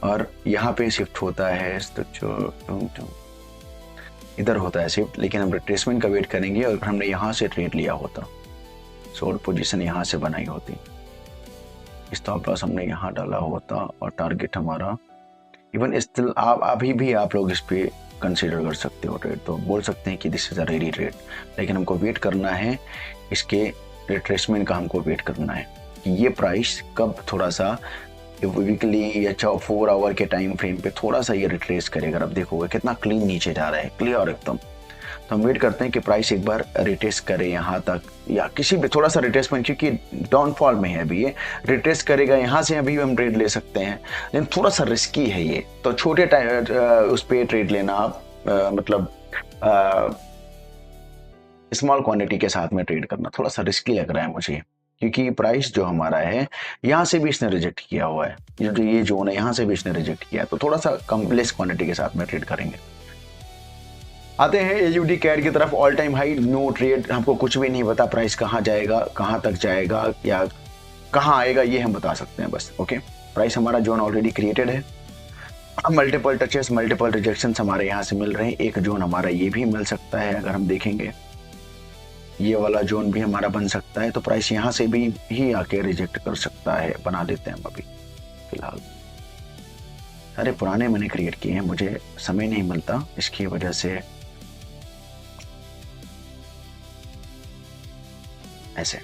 और यहाँ पे शिफ्ट होता है स्ट्रक्चर, इधर होता है शिफ्ट, लेकिन हम रिट्रेसमेंट का वेट करेंगे। और हमने यहाँ से ट्रेड लिया होता, शॉर्ट पोजीशन यहाँ से बनाई होती, स्टॉप लॉस हमने यहाँ डाला होता, और टारगेट हमारा इवन स्टिल आप अभी भी आप लोग इस पे कंसीडर कर सकते हो ट्रेड, तो बोल सकते हैं कि this is a ready trade. लेकिन हमको वेट करना है, इसके रिट्रेसमेंट का हमको वेट करना है कि ये प्राइस कब थोड़ा सा वीकली या 4 आवर के टाइम फ्रेम पे थोड़ा सा ये रिट्रेस करेगा। अब देखोगे कितना क्लीन नीचे जा रहा है, क्लियर एकदम। तो हम वेट करते हैं कि प्राइस एक बार रिट्रेस करे यहाँ तक, या किसी भी थोड़ा सा रिट्रेसमेंट, क्योंकि डाउनफॉल में है अभी, ये रिट्रेस करेगा यहाँ से, अभी भी हम ट्रेड ले सकते हैं, लेकिन थोड़ा सा रिस्की है ये। तो छोटे टाइम उस पर ट्रेड लेना आप, मतलब स्मॉल क्वांटिटी के साथ में ट्रेड करना थोड़ा सा रिस्की लग रहा है मुझे, क्योंकि प्राइस जो हमारा है यहाँ से भी इसने रिजेक्ट किया हुआ है, जो ये जोन है यहाँ से भी इसने रिजेक्ट किया है, तो थोड़ा सा कम लेस क्वांटिटी के साथ में ट्रेड करेंगे। आते हैं एयूडी कैड की तरफ, all time high, no trade, हमको कुछ भी नहीं पता प्राइस कहाँ जाएगा, कहाँ तक जाएगा या कहाँ आएगा, ये हम बता सकते हैं बस। ओके, प्राइस हमारा जोन ऑलरेडी क्रिएटेड है, मल्टीपल टचेस मल्टीपल रिजेक्शंस हमारे यहाँ से मिल रहे हैं। एक जोन हमारा ये भी मिल सकता है, अगर हम देखेंगे ये वाला जोन भी हमारा बन सकता है, तो प्राइस यहाँ से भी ही आके रिजेक्ट कर सकता है। बना देते हैं हम अभी फिलहाल, सारे पुराने मैंने क्रिएट किए हैं, मुझे समय नहीं मिलता इसकी वजह से ऐसे।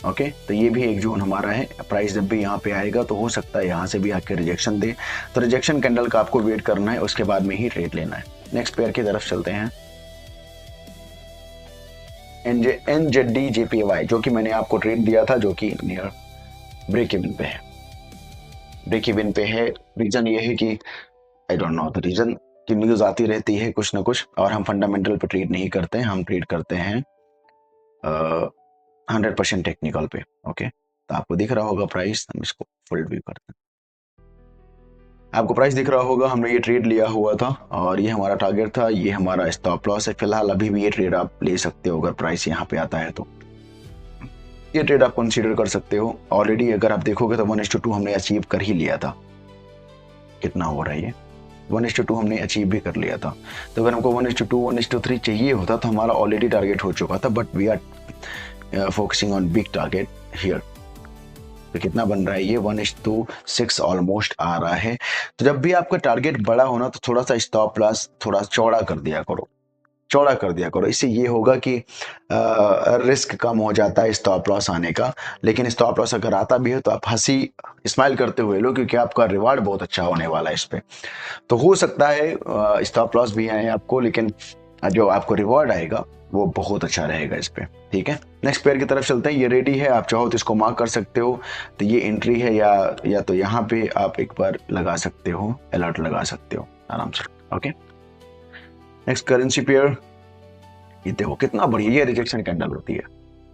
ओके, तो ये भी एक जोन हमारा है, प्राइस जब भी यहाँ पे आएगा तो हो सकता है यहाँ से भी आके रिजेक्शन दे, तो रिजेक्शन कैंडल का आपको वेट करना है, उसके बाद में ही ट्रेड लेना है। नेक्स्ट पेयर की तरफ चलते हैं, NZD JPY, जो कि मैंने आपको ट्रेड दिया था, जो कि नियर ब्रेक इवन पे है, ब्रेक इवन पे है। रीजन ये है कि I don't know the reason, कि न्यूज आती रहती है कुछ ना कुछ, और हम फंडामेंटल पे ट्रेड नहीं करते हैं, हम ट्रेड करते हैं 100% टेक्निकल पे। ओके, तो आपको दिख रहा होगा प्राइस, हम इसको फुल व्यू करते हैं, आपको प्राइस दिख रहा होगा, हमने ये ट्रेड लिया हुआ था और ये हमारा टारगेट था, ये हमारा स्टॉप लॉस है। फिलहाल अभी भी ये ट्रेड आप ले सकते हो, अगर प्राइस यहाँ पे आता है तो ये ट्रेड आप कंसीडर कर सकते हो। ऑलरेडी अगर आप देखोगे तो 1:2 हमने अचीव कर ही लिया था, कितना हो रहा है ये 1:2 हमने अचीव भी कर लिया था। तो अगर हमको 1:2 1:3 चाहिए होता तो हमारा ऑलरेडी टारगेट हो चुका था, but we are focusing on big target here. तो कितना बन रहा है ये 1:6 ऑलमोस्ट आ रहा है। तो जब भी आपका टारगेट बड़ा होना तो थोड़ा सा स्टॉप लॉस थोड़ा चौड़ा कर दिया करो, चौड़ा कर दिया करो। इससे ये होगा कि रिस्क कम हो जाता है स्टॉप लॉस आने का। लेकिन स्टॉप लॉस अगर आता भी है तो आप हंसी स्माइल करते हुए लो, क्योंकि आपका रिवार्ड बहुत अच्छा होने वाला है इस पे। तो हो सकता है स्टॉप लॉस भी आए आपको, लेकिन जो आपको रिवॉर्ड आएगा वो बहुत अच्छा रहेगा इस पे। ठीक है, नेक्स्ट पेयर की तरफ चलते हैं। ये रेडी है, आप चाहो तो इसको मार्क कर सकते हो। तो ये एंट्री है, या तो यहाँ पे आप एक बार लगा सकते हो, अलर्ट लगा सकते हो आराम से। ओके, नेक्स्ट करेंसी पेयर, ये देखो कितना बढ़िया, ये रिजेक्शन कैंडल होती है,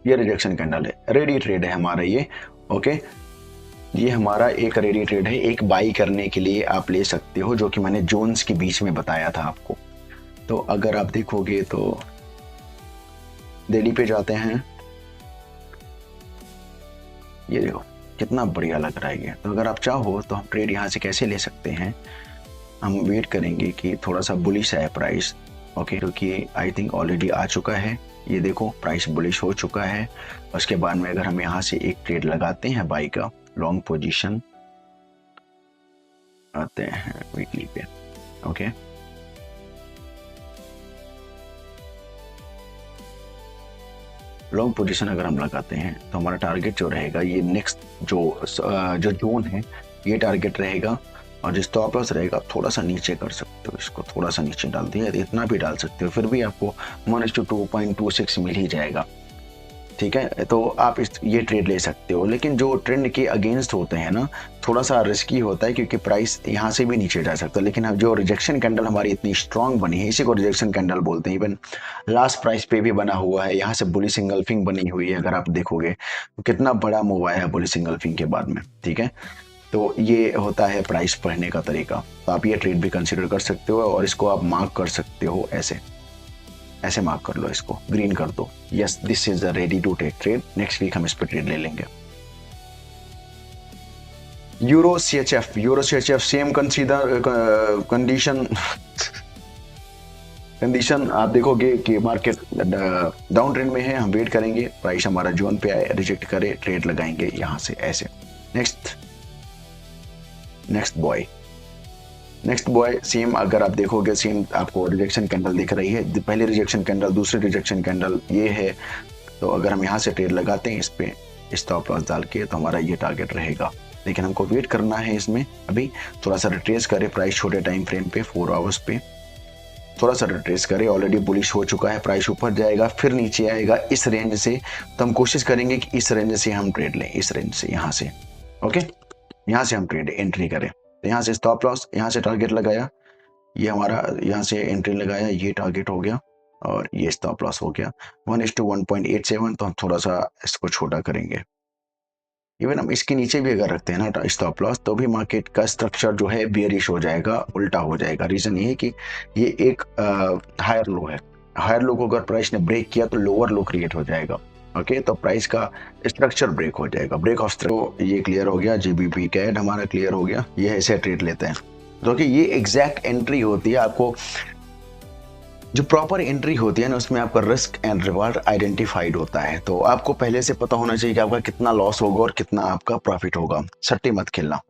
ये रिजेक्शन कैंडल है, रेडी ट्रेड है हमारा ये। ओके, ये हमारा एक रेडी ट्रेड है, एक बाई करने के लिए आप ले सकते हो, जो कि मैंने जोन्स के बीच में बताया था आपको। तो अगर आप देखोगे तो डेली पे जाते हैं, ये देखो कितना बढ़िया लग रहा है ये। तो अगर आप चाहो तो हम ट्रेड यहाँ से कैसे ले सकते हैं, हम वेट करेंगे कि थोड़ा सा बुलिश आए प्राइस। ओके, क्योंकि आई थिंक ऑलरेडी आ चुका है, ये देखो प्राइस बुलिश हो चुका है। उसके बाद में अगर हम यहाँ से एक ट्रेड लगाते हैं बाई का, लॉन्ग पोजीशन आते हैं वीकली पे। ओके, लॉन्ग पोजीशन अगर हम लगाते हैं तो हमारा टारगेट जो रहेगा, ये नेक्स्ट जो जोन है ये टारगेट रहेगा, और जो स्टॉप लॉस रहेगा थोड़ा सा नीचे कर सकते हो, इसको थोड़ा सा नीचे डाल दिया, इतना भी डाल सकते हो, फिर भी आपको 1:2.26 मिल ही जाएगा। ठीक है, तो आप ये ट्रेड ले सकते हो। लेकिन जो ट्रेंड के अगेंस्ट होते हैं ना, थोड़ा सा रिस्की होता है, क्योंकि प्राइस यहाँ से भी नीचे जा सकता है। लेकिन जो रिजेक्शन कैंडल हमारी इतनी स्ट्रांग बनी है, इसी को रिजेक्शन कैंडल बोलते हैं। इवन लास्ट प्राइस पे भी बना हुआ है, यहाँ से बुलिश इंगल्फिंग बनी हुई है, अगर आप देखोगे तो कितना बड़ा मूव आया है बुलिश इंगल्फिंग के बाद में। ठीक है, तो ये होता है प्राइस पढ़ने का तरीका। तो आप ये ट्रेड भी कंसिडर कर सकते हो, और इसको आप मार्क कर सकते हो ऐसे। ऐसे मार्क कर लो, इसको ग्रीन कर दो, yes this is ready to take trade. Next week हम इस पर ट्रेड ले लेंगे। Euro C H F same consider condition condition आप देखोगे कि मार्केट डाउन ट्रेंड में है, हम वेट करेंगे प्राइस हमारा जोन पे आए, रिजेक्ट करे, ट्रेड लगाएंगे यहाँ से ऐसे। नेक्स्ट बॉय सेम, अगर आप देखोगे सेम आपको रिजेक्शन कैंडल दिख रही है, पहले रिजेक्शन कैंडल, दूसरी रिजेक्शन कैंडल ये है। तो अगर हम यहाँ से ट्रेड लगाते हैं इस पे स्टॉप लॉस डाल के, तो हमारा ये टारगेट रहेगा, लेकिन हमको वेट करना है इसमें। अभी थोड़ा सा रिट्रेस करे प्राइस छोटे टाइम फ्रेम पे 4 आवर्स पे, थोड़ा सा रिट्रेस करे, ऑलरेडी बुलिश हो चुका है, प्राइस ऊपर जाएगा फिर नीचे आएगा इस रेंज से। तो हम कोशिश करेंगे कि इस रेंज से हम ट्रेड लें, इस रेंज से, यहाँ से ओके, यहाँ से हम ट्रेड एंट्री करें। तो यहाँ से स्टॉप लॉस, यहाँ से टारगेट लगाया, ये हमारा यहाँ से एंट्री लगाया, ये टारगेट हो गया और ये स्टॉप लॉस हो गया 1:1.87। तो हम थोड़ा सा इसको छोटा करेंगे। इवन हम इसके नीचे भी अगर रखते हैं ना स्टॉप लॉस, तो भी मार्केट का स्ट्रक्चर जो है बेयरिश हो जाएगा, उल्टा हो जाएगा। रीजन ये है कि ये एक हायर लो है, हायर लो को अगर प्राइस ने ब्रेक किया तो लोअर लो क्रिएट हो जाएगा। ओके, तो प्राइस का स्ट्रक्चर ब्रेक हो जाएगा, ब्रेक ऑफ। तो ये क्लियर हो गया, जीबीपी कैड हमारा क्लियर हो गया, ये ऐसे ट्रेड लेते हैं। तो कि ये एग्जैक्ट एंट्री होती है, आपको जो प्रॉपर एंट्री होती है ना उसमें आपका रिस्क एंड रिवार्ड आइडेंटिफाइड होता है। तो आपको पहले से पता होना चाहिए कि आपका कितना लॉस होगा और कितना आपका प्रॉफिट होगा। सट्टे मत खेलना।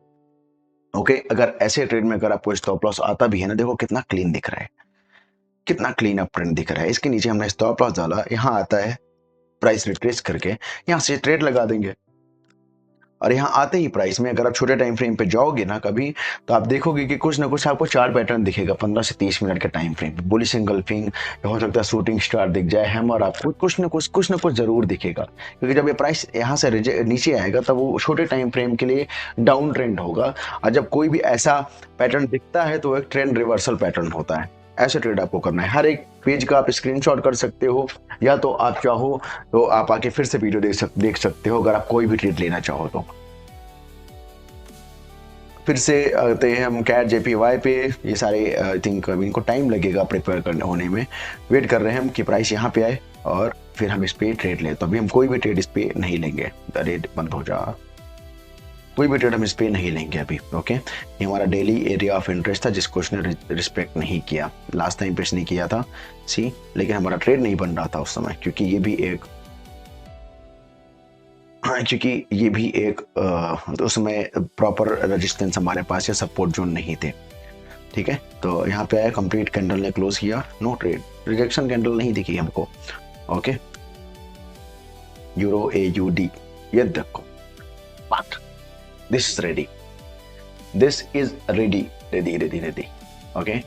ओके, अगर ऐसे ट्रेड में अगर आपको स्टॉप लॉस आता भी है ना, देखो कितना क्लीन दिख रहा है, कितना क्लीन अप ट्रेंड दिख रहा है। इसके नीचे हमने स्टॉप लॉस डाला, यहाँ आता है प्राइस रिट्रेस करके, यहाँ से ट्रेड लगा देंगे। और यहाँ आते ही प्राइस में अगर आप छोटे टाइम फ्रेम पे जाओगे ना कभी, तो आप देखोगे कि कुछ ना कुछ आपको चार पैटर्न दिखेगा 15 से 30 मिनट के टाइम फ्रेम पे। बुलिश एंगल्फिंग, हो सकता है शूटिंग स्टार दिख जाए, हैमर, आपको कुछ ना कुछ जरूर दिखेगा। क्योंकि जब ये प्राइस यहाँ से नीचे आएगा तब वो छोटे टाइम फ्रेम के लिए डाउन ट्रेंड होगा, और जब कोई भी ऐसा पैटर्न दिखता है तो एक ट्रेंड रिवर्सल पैटर्न होता है। ऐसे ट्रेड आपको करना है। हर एक पेज का आप स्क्रीनशॉट कर सकते हो, या तो आप चाहो तो आप आके फिर से वीडियो देख सकते हो, अगर आप कोई भी ट्रेड लेना चाहो तो। फिर से आते हैं हम कैट JPY पे। ये सारे आई थिंक इनको टाइम लगेगा प्रिपेयर करने होने में। वेट कर रहे हैं हम कि प्राइस यहाँ पे आए और फिर हम इस पे ट्रेड लें। तो अभी हम कोई भी ट्रेड इस पे नहीं लेंगे, रेट बंद हो जा, कोई भी ट्रेड हम इस पे नहीं लेंगे अभी। ओके, ये हमारा डेली एरिया ऑफ इंटरेस्ट था जिसको उसने रिस्पेक्ट नहीं किया, लास्ट टाइम पे इसने किया था सी, लेकिन हमारा ट्रेड नहीं बन रहा था उस समय, क्योंकि ये भी एक उसमें प्रॉपर रेजिस्टेंस हमारे पास या सपोर्ट जोन नहीं थे। ठीक है, तो यहाँ पे आया, कंप्लीट कैंडल ने क्लोज किया, नो ट्रेड, रिजेक्शन कैंडल नहीं दिखी हमको। ओके, यूरो AUD, ये देखो, but this is ready, ready. Okay,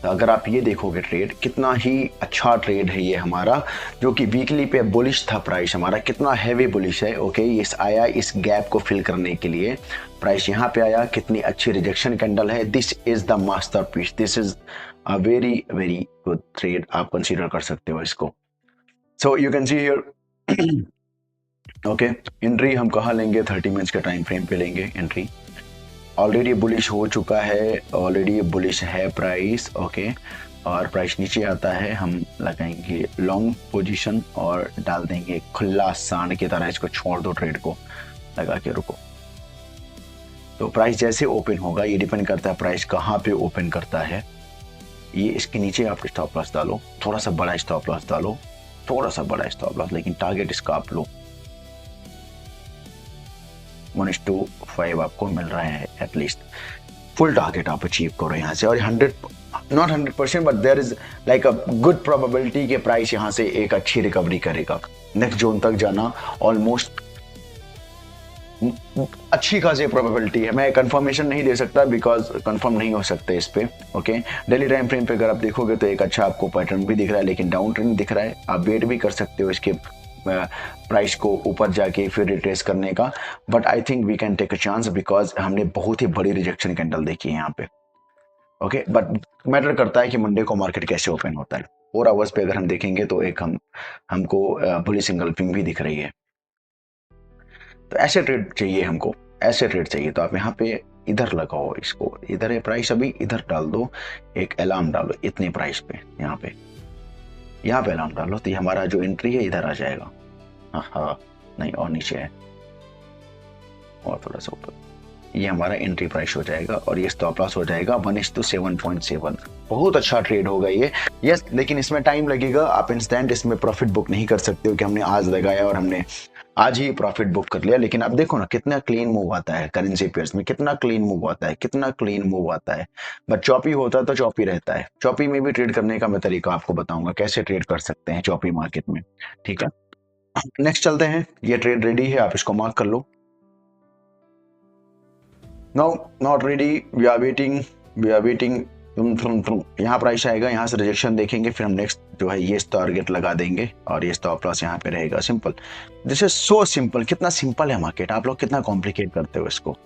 तो अगर आप ये देखोगे ट्रेड, कितना ही अच्छा ट्रेड है ये हमारा, जो कि वीकली पे बुलिश था प्राइस हमारा, कितना हैवी बुलिश है। ओके, ये आया इस गैप को फिल करने के लिए, प्राइस यहाँ पे आया, कितनी अच्छी रिजेक्शन कैंडल है। This is the masterpiece, this is a very very good trade, आप कंसीडर कर सकते हो इसको। So you can see here. Okay, entry हम कहाँ लेंगे, 30 मिनट्स के टाइम फ्रेम पे लेंगे एंट्री। ऑलरेडी बुलिश हो चुका है, ऑलरेडी बुलिश है प्राइस। ओके, और प्राइस नीचे आता है, हम लगाएंगे लॉन्ग पोजीशन और डाल देंगे खुला सांड की तरह, इसको छोड़ दो, ट्रेड को लगा के रुको। तो प्राइस जैसे ओपन होगा, ये डिपेंड करता है प्राइस कहाँ पे ओपन करता है। ये इसके नीचे आप स्टॉप लॉस डालो, थोड़ा सा बड़ा स्टॉप लॉस डालो, थोड़ा सा बड़ा स्टॉप लॉस, लेकिन टारगेट इसका आप लो 1:5 आपको मिल रहा है एटलीस्ट। फुल टारगेट आप अचीव करो यहाँ से, और 100% but there is like a good probability कि प्राइस यहाँ से एक अच्छी रिकवरी करेगा। नेक्स्ट जोन तक जाना ऑलमोस्ट अच्छी खासी प्रोबेबिलिटी है। मैं कंफर्मेशन नहीं दे सकता बिकॉज कंफर्म नहीं हो सकते इस पे। ओके, डेली टाइम फ्रेम पे अगर आप देखोगे तो एक अच्छा आपको पैटर्न भी दिख रहा है, लेकिन डाउन ट्रेंड दिख रहा है। आप वेट भी कर सकते हो इसके प्राइस को ऊपर जाके फिर रिट्रेस करने का, but I think we can take a chance because हमने बहुत ही बड़ी रिजेक्शन कैंडल देखी है यहाँ पे। ओके, बट मैटर करता है कि मंडे को मार्केट कैसे ओपन होता है। 4 आवर्स पे अगर हम देखेंगे तो एक हमको बुलिश एंगल्फिंग भी दिख रही है। तो ऐसे ट्रेड चाहिए हमको, ऐसे ट्रेड चाहिए। तो आप यहाँ पे इधर लगाओ इसको, इधर है प्राइस, अभी इधर डाल दो, एक अलार्म डालो इतने प्राइस पे यहाँ पे। यहाँ पे अलार्म डालो तो ये हमारा जो एंट्री है इधर आ जाएगा। हाँ हाँ, नहीं और नीचे है, और थोड़ा सा ऊपर, ये हमारा एंट्री प्राइस हो जाएगा और ये स्टॉप लॉस हो जाएगा 1:7.7। बहुत अच्छा ट्रेड होगा ये। यस, लेकिन इसमें टाइम लगेगा। आप इंस्टेंट इसमें प्रॉफिट बुक नहीं कर सकते हो कि हमने आज लगाया और हमने आज ही प्रॉफिट बुक कर लिया। लेकिन अब देखो ना कितना क्लीन मूव आता है करेंसी पेयर्स में, कितना क्लीन मूव आता है, कितना क्लीन मूव आता है। बट चॉपी होता है तो चॉपी रहता है। चॉपी में भी ट्रेड करने का मैं तरीका आपको बताऊंगा कैसे ट्रेड कर सकते हैं चॉपी मार्केट में। ठीक है, नेक्स्ट चलते हैं। ये ट्रेड रेडी है, आप इसको मार्क कर लो। No, not ready, we are waiting, we are waiting. तुम यहाँ प्राइस आएगा, यहाँ से रिजेक्शन देखेंगे, फिर हम नेक्स्ट जो है ये टारगेट लगा देंगे और ये स्टॉप लॉस यहाँ पे रहेगा। Simple, this is so simple. कितना सिंपल है मार्केट, आप लोग कितना कॉम्प्लिकेट करते हो इसको।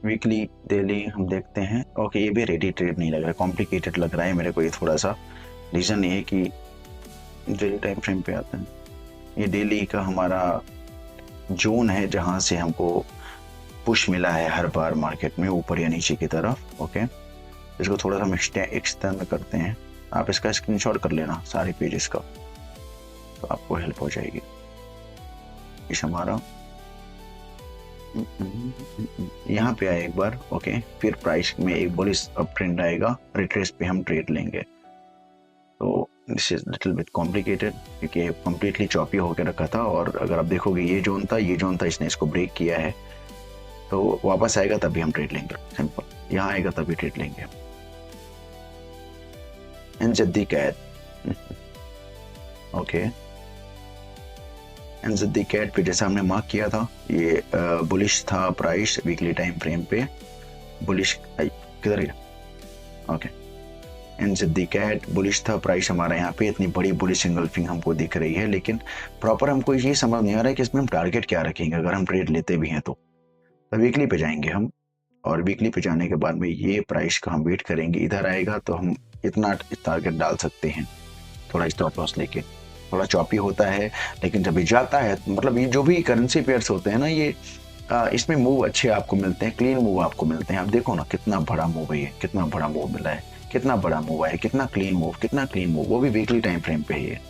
वीकली डेली हम देखते हैं। ओके, ये भी रेडी ट्रेड नहीं लग रहा है, कॉम्प्लिकेटेड लग रहा है मेरे को ये थोड़ा सा। रीजन ये है कि डेली टाइम फ्रेम पे आता है। ये डेली का हमारा जोन है जहां से हमको पुश मिला है हर बार मार्केट में, ऊपर या नीचे की तरफ। ओके, इसको थोड़ा सा हम एक्सटेंड करते हैं। आप इसका स्क्रीनशॉट कर लेना सारे पेजेस का, तो आपको हेल्प हो जाएगी। इस हमारा यहाँ पे आए एक बार। ओके, फिर प्राइस में एक बुलिश अप ट्रेंड आएगा, रिट्रेस पे हम ट्रेड लेंगे। तो this is little bit complicated क्योंकि कम्प्लीटली चॉपी होकर रखा था। और अगर आप देखोगे ये जोन था, ये जोन था, इसने इसको ब्रेक किया है। तो वापस आएगा तभी हम ट्रेड लेंगे। सिंपल, यहाँ आएगा तभी ट्रेड लेंगे। NZD cat, okay, NZD cat पे जैसा हमने मार्क किया था, ये बुलिश था प्राइस वीकली टाइम फ्रेम पे। बुलिश किधर गया? ओके, एनजेडी कैट बुलिश था प्राइस हमारा यहाँ पे। इतनी बड़ी बुलिश एंगल्फिंग हमको दिख रही है, लेकिन प्रॉपर हमको ये समझ नहीं आ रहा है कि इसमें हम टारगेट क्या रखेंगे अगर हम ट्रेड लेते भी हैं तो वीकली पे जाएंगे हम, और वीकली पे जाने के बाद में ये प्राइस का हम वेट करेंगे। इधर आएगा तो हम इतना टारगेट डाल सकते हैं, थोड़ा स्टॉप लॉस लेके। थोड़ा चॉपी होता है, लेकिन जब ये जाता है, मतलब ये जो भी करेंसी पेयर्स होते हैं ना, ये इसमें मूव अच्छे आपको मिलते हैं, क्लीन मूव आपको मिलते हैं। आप देखो ना कितना बड़ा मूव है ये, कितना बड़ा मूव मिला है, कितना बड़ा मूव है, कितना क्लीन मूव, कितना क्लीन मूव, वो भी वीकली टाइम फ्रेम पे है।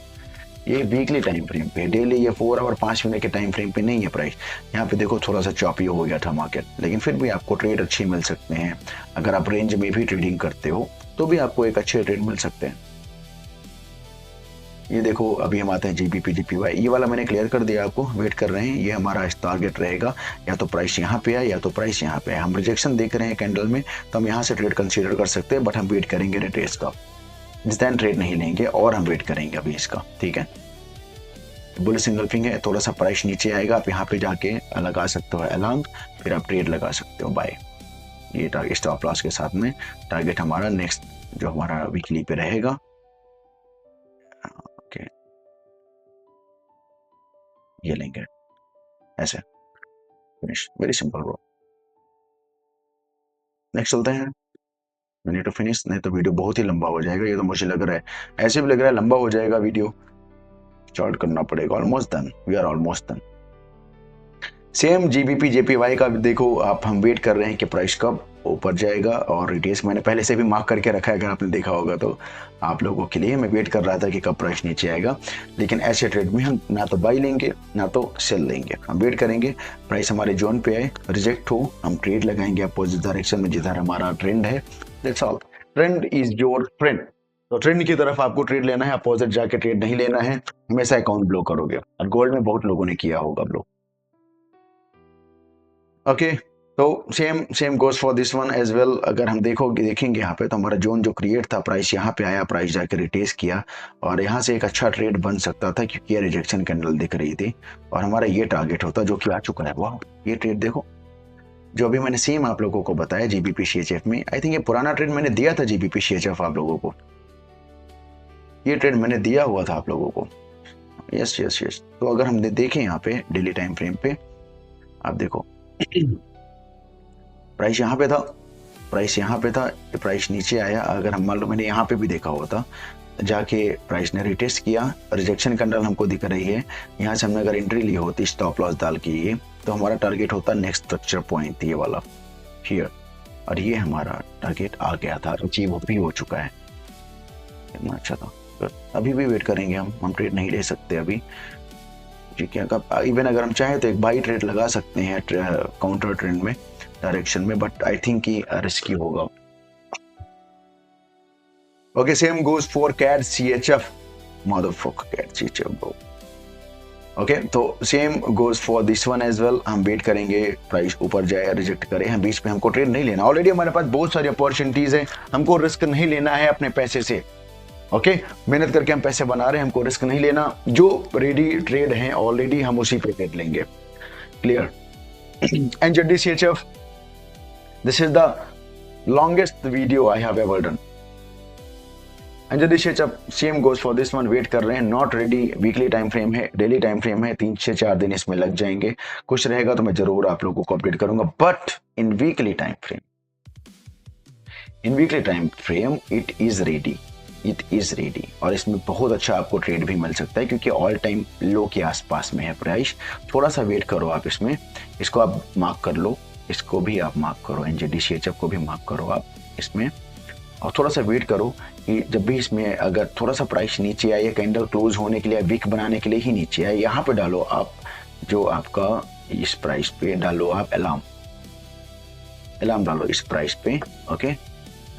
ये वीकली टाइम फ्रेम पे, डेली ये 4 आवर 5 मिनट के टाइम फ्रेम पे नहीं है प्राइस। यहाँ पे देखो थोड़ा सा चॉपी हो गया था मार्केट, लेकिन फिर भी आपको ट्रेड अच्छे मिल सकते हैं। अगर आप रेंज में भी ट्रेडिंग करते हो तो भी आपको एक अच्छे ट्रेड मिल सकते हैं। ये देखो अभी हम आते हैं जीबीपी जीपीवाई, ये वाला मैंने क्लियर कर दिया आपको, वेट कर रहे हैं। ये हमारा टारगेट रहेगा, या तो प्राइस यहाँ पे है या तो प्राइस यहाँ पे है। हम रिजेक्शन देख रहे हैं कैंडल में, तो हम यहाँ से ट्रेड कंसीडर कर सकते हैं, बट हम वेट करेंगे रिट्रेस का, जिस टाइम ट्रेड नहीं लेंगे, और हम वेट करेंगे अभी इसका। ठीक है, बुलिश एंगल्फिंग है, थोड़ा सा प्राइस नीचे आएगा, आप यहाँ पे जाके लगा सकते हो अलार्म, फिर आप ट्रेड लगा सकते हो बाय। ये टारगेट स्टॉप लॉस के साथ में टारगेट हमारा नेक्स्ट जो हमारा वीकली पे रहेगा। ओके, ये लेंगे ऐसे, finish, very simple bro. Next चलते हैं। वी नीड टू फिनिश, नहीं तो वीडियो बहुत ही लंबा हो जाएगा। ये तो मुझे लग रहा है, ऐसे भी लग रहा है लंबा हो जाएगा वीडियो। शॉर्ट करना पड़ेगा। Almost done, we are almost done. Same GBP JPY का देखो आप, हम वेट कर रहे हैं कि प्राइस कब ऊपर जाएगा, और रिटेस मैंने पहले से भी मार्क करके रखा है, अगर आपने देखा होगा तो। आप लोगों के लिए मैं वेट कर रहा था कि कब प्राइस नीचे आएगा। लेकिन ऐसे ट्रेड में हम ना तो बाई लेंगे ना तो सेल लेंगे, हम वेट करेंगे प्राइस हमारे जोन पे आए, रिजेक्ट हो, हम ट्रेड लगाएंगे अपोजिट डायरेक्शन में जिधर हमारा ट्रेंड है। That's all, trend is your friend. तो ट्रेंड की तरफ आपको ट्रेड लेना है, अपोजिट जाके ट्रेड नहीं लेना है। हमेशा अकाउंट ब्लो करोगे, और गोल्ड में बहुत लोगों ने किया होगा ब्लो। ओके, तो same same goes for this one as well. अगर हम देखेंगे यहाँ पे, तो हमारा जोन जो क्रिएट था, प्राइस यहाँ पे आया, प्राइस जाके रिटेस किया, और यहाँ से एक अच्छा ट्रेड बन सकता था क्योंकि ये रिजेक्शन कैंडल दिख रही थी, और हमारा ये टारगेट होता जो कि आ चुका है। वाह, ये ट्रेड देखो जो अभी मैंने सेम आप लोगों को बताया जीबीपी सीएचएफ में। आई थिंक ये पुराना ट्रेड मैंने दिया था जीबीपी सीएचएफ आप लोगों को, ये ट्रेड मैंने दिया हुआ था आप लोगों को। Yes yes yes. तो अगर हम देखें यहाँ पे डेली टाइम फ्रेम पे, आप देखो प्राइस यहाँ पे था, प्राइस यहाँ पे था, प्राइस नीचे आया। अगर हम मान लो, मैंने यहाँ पे भी देखा हुआ था, जाके प्राइस ने रिटेस्ट किया, रिजेक्शन कैंडल हमको दिख रही है। यहाँ से हमने अगर एंट्री ली होती स्टॉप लॉस डाल के, ये तो हमारा टारगेट होता नेक्स्ट स्ट्रक्चर पॉइंट, ये वाला हियर। और ये हमारा टारगेट आ गया था, अचीव भी हो चुका है। कितना अच्छा था। अभी भी वेट करेंगे, हम ट्रेड नहीं ले सकते अभी, ठीक है। इवन अगर हम चाहें तो एक बाई ट्रेड लगा सकते हैं काउंटर ट्रेंड में, डायरेक्शन में, बट आई थिंक कि रिस्की होगा। Okay, same goes for CAD CHF, motherfuck CAD CHF bro. Okay, तो same goes for this one as well. हम वेट करेंगे प्राइस ऊपर जाए, रिजेक्ट करे, हम बीच में हमको ट्रेड नहीं लेना। ऑलरेडी हमारे पास बहुत सारी अपॉर्चुनिटीज है, हमको रिस्क नहीं लेना है अपने पैसे से। ओके, मेहनत करके हम पैसे बना रहे हैं, हमको रिस्क नहीं लेना। जो रेडी ट्रेड हैं ऑलरेडी, हम उसी पे ट्रेड लेंगे। Clear? NZD CHF, this is the longest video I have ever done. NZD CHF, same goes for this one. Wait कर रहे हैं, not ready. Weekly time frame है, डेली टाइम फ्रेम है, 3 से 4 दिन इसमें लग जाएंगे। कुछ रहेगा तो मैं जरूर आप लोगों को अपडेट करूंगा, but in weekly time frame, it is ready, it is ready. और इसमें बहुत अच्छा आपको ट्रेड भी मिल सकता है, क्योंकि ऑल टाइम लो के आसपास में है प्राइस। थोड़ा सा वेट करो आप इसमें, इसको आप मार्क कर लो, इसको भी आप मार्क करो, NZD CHF को भी मार्क करो आप इसमें, और थोड़ा सा वेट करो कि जब भी इसमें अगर थोड़ा सा प्राइस नीचे आए, कैंडल क्लोज होने के लिए, विक बनाने के लिए ही नीचे आए, यहाँ पे डालो आप जो आपका इस प्राइस पे डालो आप अलार्म डालो इस प्राइस पे। ओके,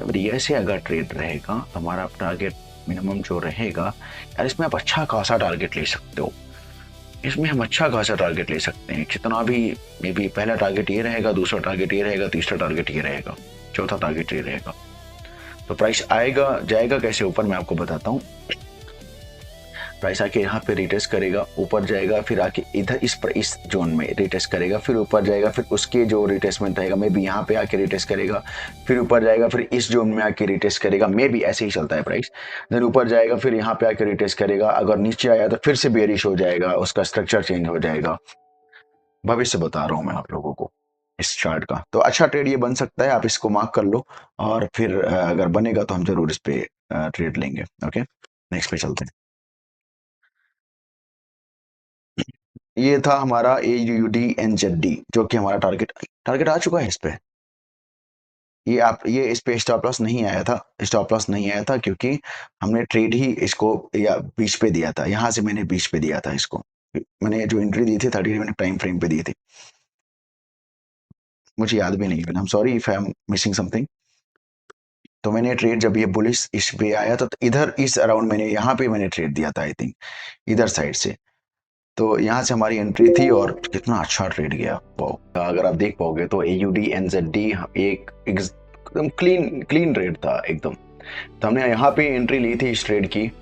जब ऐसे अगर ट्रेड रहेगा तो हमारा टारगेट मिनिमम जो रहेगा, यार इसमें आप अच्छा खासा टारगेट ले सकते हो, इसमें हम अच्छा खासा टारगेट ले सकते हैं। कितना भी, मे बी पहला टारगेट ये रहेगा, दूसरा टारगेट ये रहेगा, तीसरा टारगेट ये रहेगा, चौथा टारगेट ये रहेगा। तो प्राइस आएगा जाएगा कैसे ऊपर, मैं आपको बताता हूँ। प्राइस आके यहाँ पे रिटेस्ट करेगा, ऊपर जाएगा, फिर आके इधर इस जोन में रिटेस्ट करेगा, फिर ऊपर जाएगा, फिर उसके जो रिटेस्टमेंट रहेगा मे बी यहाँ पे आके रिटेस्ट करेगा, फिर ऊपर जाएगा, फिर इस जोन में आके रिटेस्ट करेगा, मे बी ऐसे ही चलता है प्राइस। देन ऊपर जाएगा, फिर यहाँ पे आके रिटेस्ट करेगा, अगर नीचे आया तो फिर से बेरिश हो जाएगा, उसका स्ट्रक्चर चेंज हो जाएगा। भविष्य बता रहा हूँ मैं आप लोगों को इस चार्ट का। तो अच्छा ट्रेड ये बन सकता है, आप इसको मार्क कर लो, और फिर अगर बनेगा तो हम जरूर इस पे ट्रेड लेंगे। ओके, नेक्स्ट पे चलते हैं। ये था हमारा AUD जो कि हमारा टारगेट टारगेट आ चुका है इस पे। ये इस पे स्टॉप लॉस नहीं आया था, स्टॉप लॉस नहीं आया था क्योंकि हमने ट्रेड ही इसको या बीच पे दिया था, यहाँ से मैंने बीच पे दिया था इसको। मैंने जो एंट्री दी थी 30 मिनट टाइम फ्रेम पे दी थी, मुझे याद भी नहीं, I am sorry if I am missing something. तो मैंने ट्रेड जब ये बुलिश इस पे आया था, तो इधर इस अराउंड मैंने यहाँ पे मैंने ट्रेड दिया था, आई थिंक इधर साइड से। तो यहाँ से हमारी एंट्री थी और कितना अच्छा ट्रेड गया, वाह। अगर आप देख पाओगे तो AUD NZD एक एकदम क्लीन क्लीन ट्रेड था एकदम। तो हमने यहाँ पे एंट्री ली थी इस ट्रेड की,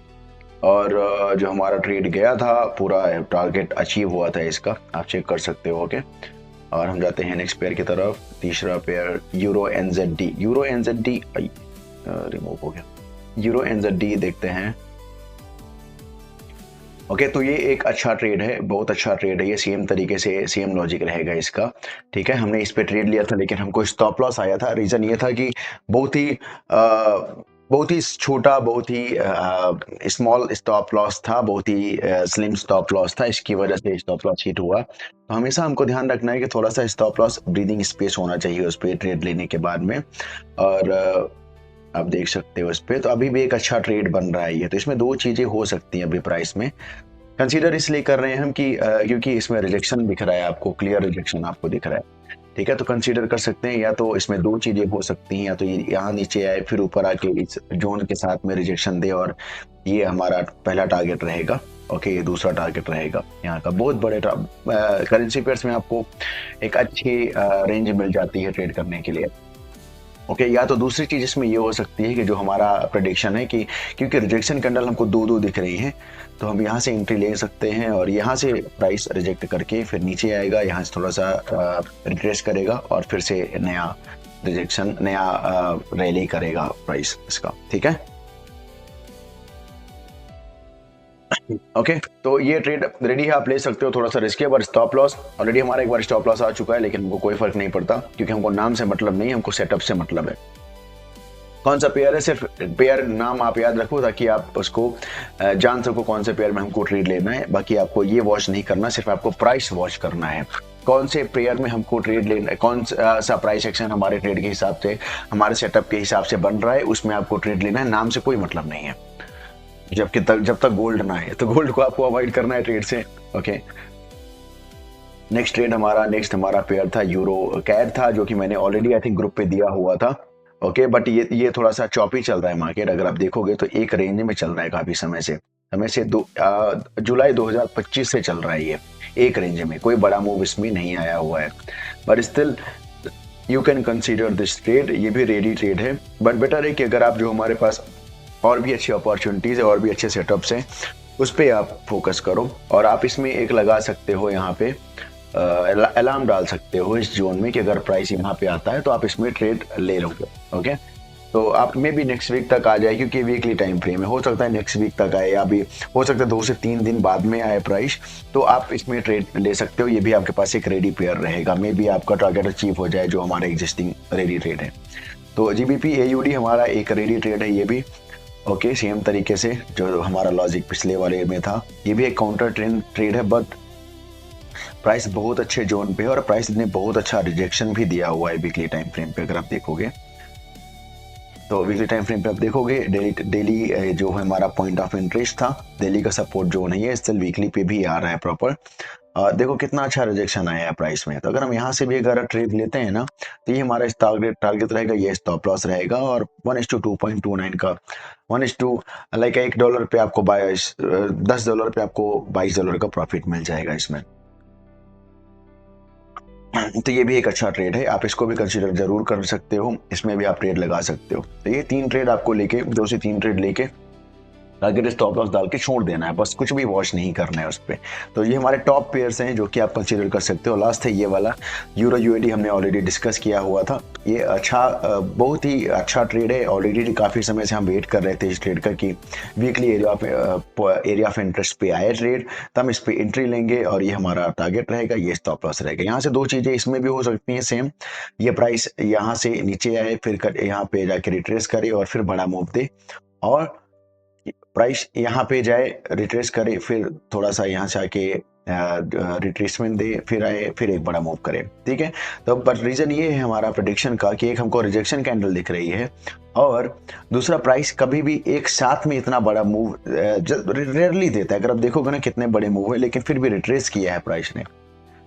और जो हमारा ट्रेड गया था पूरा टारगेट अचीव हुआ था इसका, आप चेक कर सकते हो। ओके, और हम जाते हैं नेक्स्ट पेयर की तरफ। तीसरा पेयर यूरो NZD रिमूव हो गया, यूरो NZD देखते हैं। ओके, तो ये एक अच्छा ट्रेड है, बहुत अच्छा ट्रेड है ये, सेम तरीके से सेम लॉजिक रहेगा इसका। ठीक है, हमने इस पे ट्रेड लिया था, लेकिन हमको स्टॉप लॉस आया था। रीजन ये था कि बहुत ही बहुत ही छोटा, बहुत ही स्मॉल स्टॉप लॉस था, बहुत ही स्लिम स्टॉप लॉस था, इसकी वजह से स्टॉप लॉस हिट हुआ। तो हमेशा हमको ध्यान रखना है कि थोड़ा सा स्टॉप लॉस ब्रीदिंग स्पेस होना चाहिए उस पर ट्रेड लेने के बाद में। और आप देख सकते हो इस पे, तो अभी भी एक अच्छा ट्रेड बन रहा है ये। तो इसमें दो चीजें हो सकती हैं अभी प्राइस में। कंसीडर इसलिए कर रहे हैं हम कि क्योंकि इसमें रिजेक्शन दिख रहा है आपको, क्लियर रिजेक्शन आपको दिख रहा है। ठीक है, तो कंसीडर कर सकते हैं, या तो इसमें दो चीजें हो सकती हैं, या तो ये यहाँ नीचे आए, फिर ऊपर आके इस जोन के साथ में रिजेक्शन दे, और ये हमारा पहला टारगेट रहेगा। ओके, ये दूसरा टारगेट रहेगा। यहाँ का बहुत बड़े करेंसी पेयर्स में आपको एक अच्छी रेंज मिल जाती है ट्रेड करने के लिए। ओके, या तो दूसरी चीज इसमें ये हो सकती है कि जो हमारा प्रेडिक्शन है कि क्योंकि रिजेक्शन कैंडल हमको दो दो दिख रही है, तो हम यहाँ से एंट्री ले सकते हैं, और यहाँ से प्राइस रिजेक्ट करके फिर नीचे आएगा, यहाँ से थोड़ा सा रिट्रेस करेगा, और फिर से नया रिजेक्शन, नया रैली करेगा प्राइस इसका। ठीक है, ओके, तो ये ट्रेड रेडी है, आप ले सकते हो। थोड़ा सा रिस्की है, पर स्टॉप लॉस ऑलरेडी हमारा एक बार स्टॉप लॉस आ चुका है, लेकिन हमको कोई फर्क नहीं पड़ता, क्योंकि हमको नाम से मतलब नहीं, हमको सेटअप से मतलब है। कौन सा पेयर है, सिर्फ पेयर नाम आप याद रखो, ताकि आप उसको जान सको कौन से पेयर में हमको ट्रेड लेना है। बाकी आपको ये वॉच नहीं करना, सिर्फ आपको प्राइस वॉच करना है, कौन से पेयर में हमको ट्रेड लेना, कौन सा प्राइस एक्शन हमारे ट्रेड के हिसाब से, हमारे सेटअप के हिसाब से बन रहा है, उसमें आपको ट्रेड लेना है। नाम से कोई मतलब नहीं है, जब तक गोल्ड ना है, तो गोल्ड को आपको अवॉइड करना है ट्रेड से। ओके, नेक्स्ट हमारा पेयर था यूरो कैड था, जो कि मैंने ऑलरेडी आई थिंक ग्रुप पे दिया हुआ था। ओके, बट ये थोड़ा सा चॉपी चल रहा है मार्केट, अगर आप देखोगे तो एक रेंज में चल रहा है काफी समय से जुलाई 2025 से चल रहा है ये एक रेंज में, कोई बड़ा मूव इसमें नहीं आया हुआ है, but still you can consider this trade. ये भी रेडी ट्रेड है, बट बेटर है कि अगर आप जो हमारे पास और भी अच्छी अपॉर्चुनिटीज है और भी अच्छे सेटअप्स हैं उस पर आप फोकस करो। और आप इसमें एक लगा सकते हो, यहाँ पे अलार्म डाल सकते हो इस जोन में कि अगर प्राइस यहाँ पे आता है तो आप इसमें ट्रेड ले लोगे। ओके, तो आप में भी नेक्स्ट वीक तक आ जाए, क्योंकि वीकली टाइम फ्रेम है, हो सकता है नेक्स्ट वीक तक आए, या भी हो सकता है 2 से 3 दिन बाद में आए प्राइस, तो आप इसमें ट्रेड ले सकते हो। ये भी आपके पास एक रेडी पेयर रहेगा, मे बी आपका टारगेट अचीव हो जाए जो हमारा एग्जिस्टिंग रेडी ट्रेड है। तो GBP AUD हमारा एक रेडी ट्रेड है ये भी। ओके, सेम तरीके से जो हमारा लॉजिक पिछले वाले में था, ये भी एक काउंटर ट्रेड है, बट प्राइस बहुत अच्छे जोन पे है और प्राइस ने बहुत अच्छा रिजेक्शन भी दिया हुआ है वीकली टाइम फ्रेम पे। अगर आप देखोगे तो वीकली टाइम फ्रेम पे आप देखोगे डेली जो है हमारा पॉइंट ऑफ इंटरेस्ट था, डेली का सपोर्ट जोन है ये, स्टिल वीकली पे भी आ रहा है प्रॉपर। देखो कितना अच्छा रिजेक्शन आया है प्राइस में। तो अगर हम यहाँ से भी अगर ट्रेड लेते हैं ना, तो ये हमारा टारगेट रहेगा, ये स्टॉप लॉस रहेगा, और 1:2.29 का 1:, लाइक $1 पे आपको $10 पे आपको $22 का प्रॉफिट मिल जाएगा इसमें। तो ये भी एक अच्छा ट्रेड है, आप इसको भी कंसीडर जरूर कर सकते हो, इसमें भी आप ट्रेड लगा सकते हो। तो ये 3 ट्रेड आपको लेके 2 से 3 ट्रेड लेके टारगेट स्टॉप लॉस डाल के छोड़ देना है, बस कुछ भी वॉच नहीं करना है उस पर। तो ये हमारे टॉप पेयर्स हैं जो कि आप कंसीडर कर सकते हो। लास्ट है ये वाला यूरो USD, हमने ऑलरेडी डिस्कस किया हुआ था। ये बहुत ही अच्छा ट्रेड है, ऑलरेडी काफ़ी समय से हम वेट कर रहे थे इस ट्रेड का कि वीकली एरिया ऑफ इंटरेस्ट पे आए ट्रेड, तो हम इस पर एंट्री लेंगे और ये हमारा टारगेट रहेगा, ये स्टॉप लॉस रहेगा। यहाँ से 2 चीज़ें इसमें भी हो सकती हैं सेम, ये प्राइस यहाँ से नीचे आए, फिर यहाँ पे जाके रिट्रेस करे और फिर बड़ा मूव दे, और प्राइस यहाँ पे जाए, रिट्रेस करे, फिर थोड़ा सा यहाँ से आके रिट्रेसमेंट दे, फिर आए, फिर एक बड़ा मूव करे। ठीक है, तो बट रीजन ये है हमारा प्रेडिक्शन का कि एक हमको रिजेक्शन कैंडल दिख रही है, और दूसरा प्राइस कभी भी एक साथ में इतना बड़ा मूव रेयरली देता है। अगर आप देखोगे ना कितने बड़े मूव है, लेकिन फिर भी रिट्रेस किया है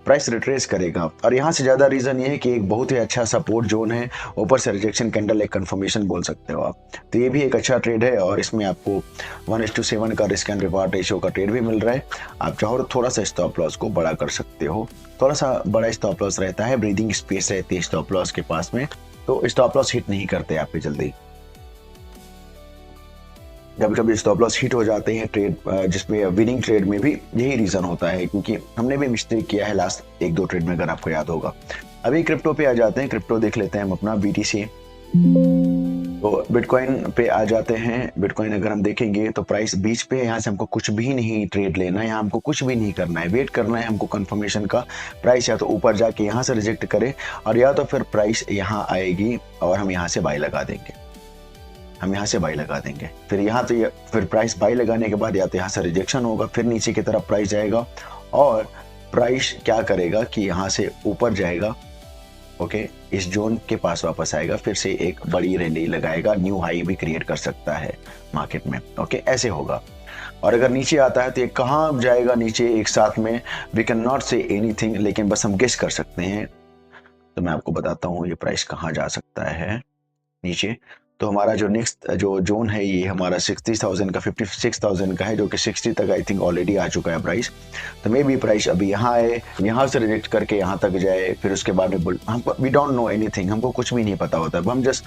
प्राइस रिट्रेस करेगा। और यहाँ से ज़्यादा रीज़न ये है कि एक बहुत ही अच्छा सपोर्ट जोन है, ऊपर से रिजेक्शन कैंडल एक कंफर्मेशन बोल सकते हो आप। तो ये भी एक अच्छा ट्रेड है, और इसमें आपको 1:7 का रिस्क एंड रिवार्ड रेशियो का ट्रेड भी मिल रहा है। आप चाहो तो थोड़ा सा स्टॉप लॉस को बड़ा कर सकते हो, थोड़ा सा बड़ा स्टॉप लॉस रहता है, ब्रीदिंग स्पेस रहती है स्टॉप लॉस के पास में, तो स्टॉप लॉस हिट नहीं करते आप पे जल्दी। कभी कभी स्टॉप लॉस हिट हो जाते हैं ट्रेड, जिसमें विनिंग ट्रेड में भी यही रीज़न होता है, क्योंकि हमने भी मिस्टेक किया है लास्ट 1-2 ट्रेड में, अगर आपको याद होगा। अभी क्रिप्टो पे आ जाते हैं, क्रिप्टो देख लेते हैं हम अपना BTC। तो बिटकॉइन पे आ जाते हैं। बिटकॉइन अगर हम देखेंगे तो प्राइस बीच पे है, यहाँ से हमको कुछ भी नहीं ट्रेड लेना है, यहाँ हमको कुछ भी नहीं करना है, वेट करना है हमको कंफर्मेशन का। प्राइस या तो ऊपर जाके यहाँ से रिजेक्ट करे, और या तो फिर प्राइस यहाँ आएगी और हम यहाँ से बाई लगा देंगे, फिर प्राइस बाई लगाने के बाद या तो यहाँ से रिजेक्शन होगा, फिर नीचे की तरफ प्राइस जाएगा, और प्राइस क्या करेगा कि यहाँ से ऊपर जाएगा, ओके, इस जोन के पास वापस आएगा, फिर से एक बड़ी रैली लगाएगा, न्यू हाई भी क्रिएट कर सकता है मार्केट में। ओके, ऐसे होगा। और अगर नीचे आता है तो ये कहाँ जाएगा नीचे एक साथ में, we can not say anything, लेकिन बस हम गेस कर सकते हैं। तो मैं आपको बताता हूँ ये प्राइस कहाँ जा सकता है नीचे। तो हमारा जो नेक्स्ट जो जोन है ये हमारा 60,000 का 56,000 का है, जो कि 60 तक आई थिंक ऑलरेडी आ चुका है प्राइस। तो मे बी प्राइस अभी यहाँ आए, यहाँ से रिजेक्ट करके यहाँ तक जाए, फिर उसके बाद में हमको वी डोंट नो एनीथिंग, हमको कुछ भी नहीं पता होता है, हम just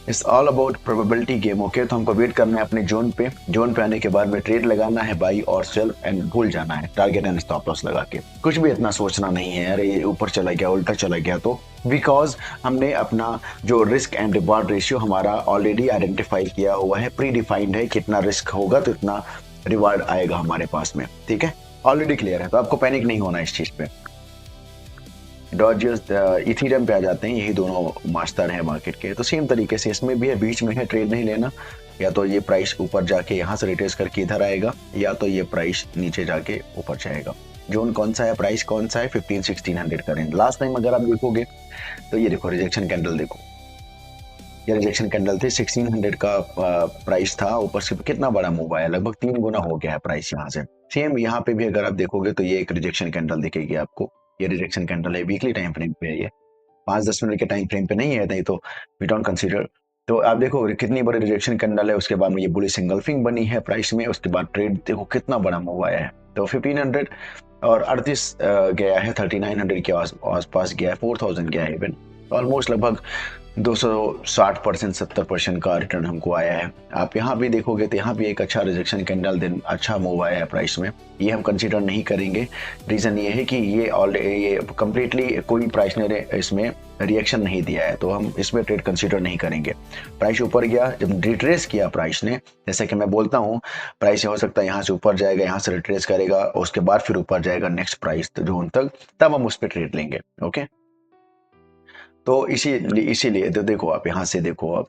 it's all about probability game. Okay, तो हमको वेट करना है अपने जोन पे आने के बाद में ट्रेड लगाना है, बाई और सेल, एंड भूल जाना है टारगेट एंड स्टॉप लॉस लगा के। कुछ भी इतना सोचना नहीं है अरे ये ऊपर चला गया उल्टा चला गया, तो बिकॉज हमने अपना जो रिस्क एंड रिवार्ड रेशियो हमारा ऑलरेडी आइडेंटिफाई किया हुआ है, प्री डिफाइंड है, कितना रिस्क होगा तो इतना रिवार्ड आएगा हमारे पास में। ठीक है, ऑलरेडी क्लियर है, तो आपको पैनिक नहीं होना इस चीज पे। डॉजियर्स इथीरियम पे आ जाते हैं, यही दोनों मास्टर हैं मार्केट के। तो सेम तरीके से इसमें भी है, बीच में है, ट्रेड नहीं लेना, या तो ये प्राइस ऊपर जाके यहाँ से रिट्रेस करके इधर आएगा, या तो ये प्राइस नीचे जाके ऊपर जाएगा। जोन कौन सा है, प्राइस कौन सा है, 15-1600 का रेंज। लास्ट टाइम अगर आप देखोगे तो ये देखो रिजेक्शन कैंडल, देखो ये रिजेक्शन कैंडल थी, 1600 का प्राइस था, ऊपर से कितना बड़ा मूव आया, लगभग 3 गुना हो गया है प्राइस यहाँ से। सेम यहाँ पे भी अगर आप देखोगे तो ये एक रिजेक्शन कैंडल दिखेगी आपको, ये रिजेक्शन कैंडल है, वीकली टाइम फ्रेम पे है ये, 5-10 मिनट के टाइम फ्रेम पे नहीं है, नहीं तो वी डोंट कंसीडर। तो आप देखो कितनी बड़ी रिजेक्शन कैंडल है, उसके बाद में ये बुलिश एंगल्फिंग बनी है प्राइस में, उसके बाद ट्रेड देखो कितना बड़ा मूव आया है। तो 1500 और 38 गया है, 3900 के आसपास गया है, 4000 गया है इवन, ऑलमोस्ट लगभग 260% 70% का रिटर्न हमको आया है। आप यहाँ भी देखोगे तो यहाँ भी एक अच्छा रिजेक्शन कैंडल दिन अच्छा मूव आया है प्राइस में, ये हम कंसीडर नहीं करेंगे। रीज़न ये है कि ये कम्प्लीटली कोई प्राइस ने इसमें रिएक्शन नहीं दिया है, तो हम इसमें ट्रेड कंसीडर नहीं करेंगे। प्राइस ऊपर गया, जब रिट्रेस किया प्राइस ने, जैसे कि मैं बोलता हूँ प्राइस हो सकता है यहाँ से ऊपर जाएगा, यहाँ से रिट्रेस करेगा और उसके बाद फिर ऊपर जाएगा नेक्स्ट प्राइस जोन तक, तब हम उस पर ट्रेड लेंगे। ओके, तो इसीलिए तो देखो आप यहाँ से देखो, आप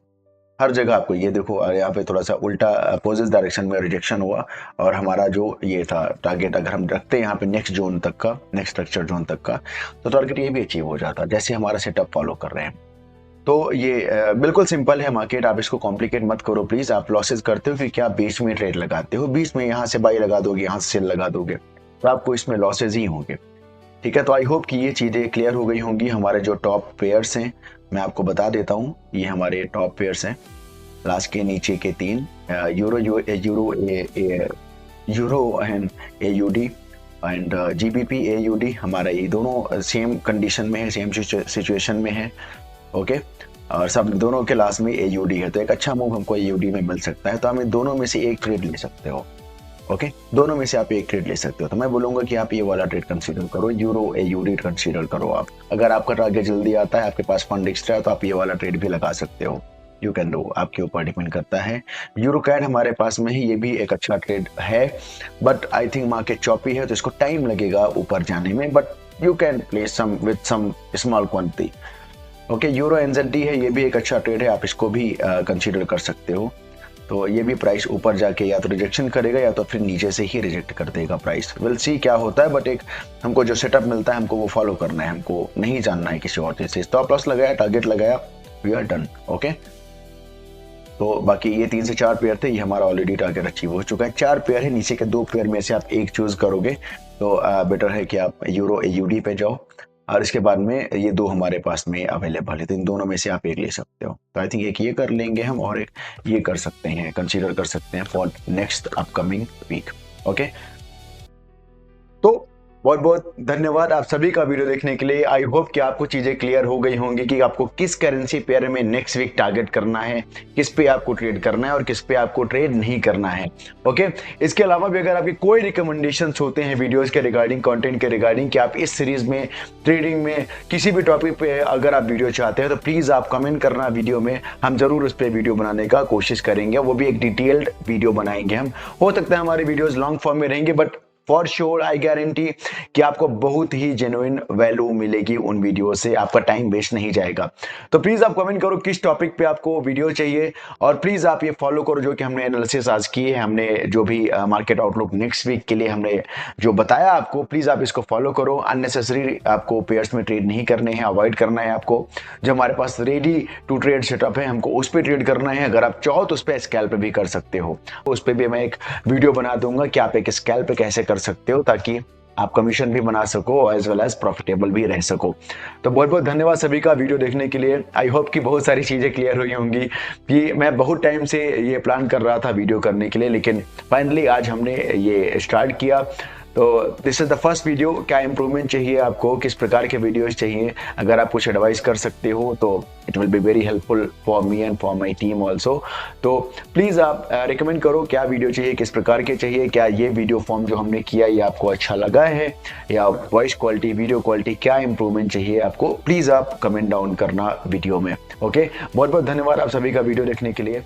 हर जगह आपको ये देखो, यहाँ पे थोड़ा सा उल्टा अपोजिट डायरेक्शन में रिजेक्शन हुआ, और हमारा जो ये था टारगेट अगर हम रखते हैं यहाँ पे नेक्स्ट जोन तक का, नेक्स्ट स्ट्रक्चर जोन तक का, तो टारगेट ये भी अचीव हो जाता, जैसे हमारा सेटअप फॉलो कर रहे हैं। तो ये बिल्कुल सिंपल है मार्केट, आप इसको कॉम्प्लिकेट मत करो प्लीज। आप लॉसेज करते हो फिर क्या बीच में ट्रेड लगाते हो, बीच में यहाँ से बाई लगा दोगे, यहाँ से सेल लगा दोगे, तो आपको इसमें लॉसेज ही होंगे। ठीक है, तो आई होप कि ये चीज़ें क्लियर हो गई होंगी। हमारे जो टॉप पेयर्स हैं मैं आपको बता देता हूँ, ये हमारे टॉप पेयर्स हैं, लास्ट के नीचे के 3, euro and AUD and GBP AUD, हमारा ये दोनों सेम कंडीशन में है, सेम सिचुएशन में है। ओके, और सब दोनों के लास्ट में AUD है, तो एक अच्छा मूव हमको AUD में मिल सकता है, तो हम दोनों में से एक ट्रेड ले सकते हो। ओके, दोनों में से आप एक ट्रेड ले सकते हो, तो मैं बोलूंगा कि आप ये वाला ट्रेड कंसीडर करो, यूरो AUD कंसीडर करो आप। अगर आपका टारगेट जल्दी आता है, आपके पास फंड एक्स्ट्रा है, तो आप ये वाला ट्रेड भी लगा सकते हो, यू कैन डू, आपके ऊपर डिपेंड करता है। यूरो कैड हमारे पास में ही, ये भी एक अच्छा ट्रेड है, but I think market choppy है, तो इसको टाइम लगेगा ऊपर जाने में, but you can place some with some small quantity. Okay, euro NZD है, ये भी एक अच्छा ट्रेड है, आप इसको भी कंसीडर कर सकते हो। तो ये भी प्राइस ऊपर जाके या तो रिजेक्शन करेगा या तो फिर नीचे से ही रिजेक्ट कर देगा प्राइस, विल सी क्या होता है, बट एक हमको जो सेटअप मिलता है हमको वो फॉलो करना है, हमको नहीं जानना है किसी और चीज से। स्टॉप लॉस लगाया, टारगेट लगाया, वी आर डन। ओके, तो बाकी ये 3 से 4 पेयर थे, ये हमारा ऑलरेडी टारगेट अचीव हो चुका है। 4 पेयर है, नीचे के 2 पेयर में से आप एक चूज करोगे तो बेटर है कि आप यूरो AUD पे जाओ, और इसके बाद में ये 2 हमारे पास में अवेलेबल है, तो इन दोनों में से आप एक ले सकते हो। तो आई थिंक एक ये कर लेंगे हम, और एक ये कर सकते हैं, कंसीडर कर सकते हैं for next upcoming week. Okay, तो बहुत बहुत धन्यवाद आप सभी का वीडियो देखने के लिए। आई होप कि आपको चीज़ें क्लियर हो गई होंगी कि आपको किस करेंसी पेयर में नेक्स्ट वीक टारगेट करना है, किस पे आपको ट्रेड करना है और किस पे आपको ट्रेड नहीं करना है। ओके, इसके अलावा भी अगर आपके कोई रिकमेंडेशंस होते हैं वीडियोस के रिगार्डिंग, कंटेंट के रिगार्डिंग, कि आप इस सीरीज में ट्रेडिंग में किसी भी टॉपिक पे अगर आप वीडियो चाहते हैं, तो प्लीज़ आप कमेंट करना वीडियो में, हम जरूर उस पर वीडियो बनाने का कोशिश करेंगे, वो भी एक डिटेल्ड वीडियो बनाएंगे हम। हो सकता है हमारे वीडियोज लॉन्ग फॉर्म में रहेंगे, but for sure I guarantee कि आपको बहुत ही जेन्युइन वैल्यू मिलेगी उन वीडियो से, आपका टाइम वेस्ट नहीं जाएगा। तो प्लीज आप कमेंट करो किस टॉपिक पे आपको वीडियो चाहिए, और प्लीज आप ये फॉलो करो जो कि हमने एनालिसिस आज की है, हमने जो भी मार्केट आउटलुक नेक्स्ट वीक के लिए हमने जो बताया आपको, प्लीज आप इसको फॉलो करो। अननेसेसरी आपको पेयर्स में ट्रेड नहीं करने हैं, अवॉइड करना है आपको। जो हमारे पास रेडी टू ट्रेड सेटअप है, हमको उस पर ट्रेड करना है। अगर आप चाहो तो उस पर स्कैल्प भी कर सकते हो, उस पर भी मैं एक वीडियो बना दूंगा कि आप एक स्कैल्प कैसे कर सकते हो, ताकि आप कमीशन भी बना सको एज वेल एज प्रॉफिटेबल भी रह सको। तो बहुत बहुत धन्यवाद सभी का वीडियो देखने के लिए। आई होप कि बहुत सारी चीज़ें क्लियर हुई होंगी कि मैं बहुत टाइम से ये प्लान कर रहा था वीडियो करने के लिए, लेकिन फाइनली आज हमने ये स्टार्ट किया। तो this is the first video. क्या इंप्रूवमेंट चाहिए आपको, किस प्रकार के वीडियोस चाहिए, अगर आप कुछ एडवाइस कर सकते हो तो it will be very helpful for me and for my team also. तो प्लीज़ आप रिकमेंड करो क्या वीडियो चाहिए, किस प्रकार के चाहिए, क्या ये वीडियो फॉर्म जो हमने किया ये आपको अच्छा लगा है, या वॉइस क्वालिटी, वीडियो क्वालिटी, क्या इंप्रूवमेंट चाहिए आपको, प्लीज़ आप कमेंट डाउन करना वीडियो में। ओके, बहुत बहुत धन्यवाद आप सभी का वीडियो देखने के लिए।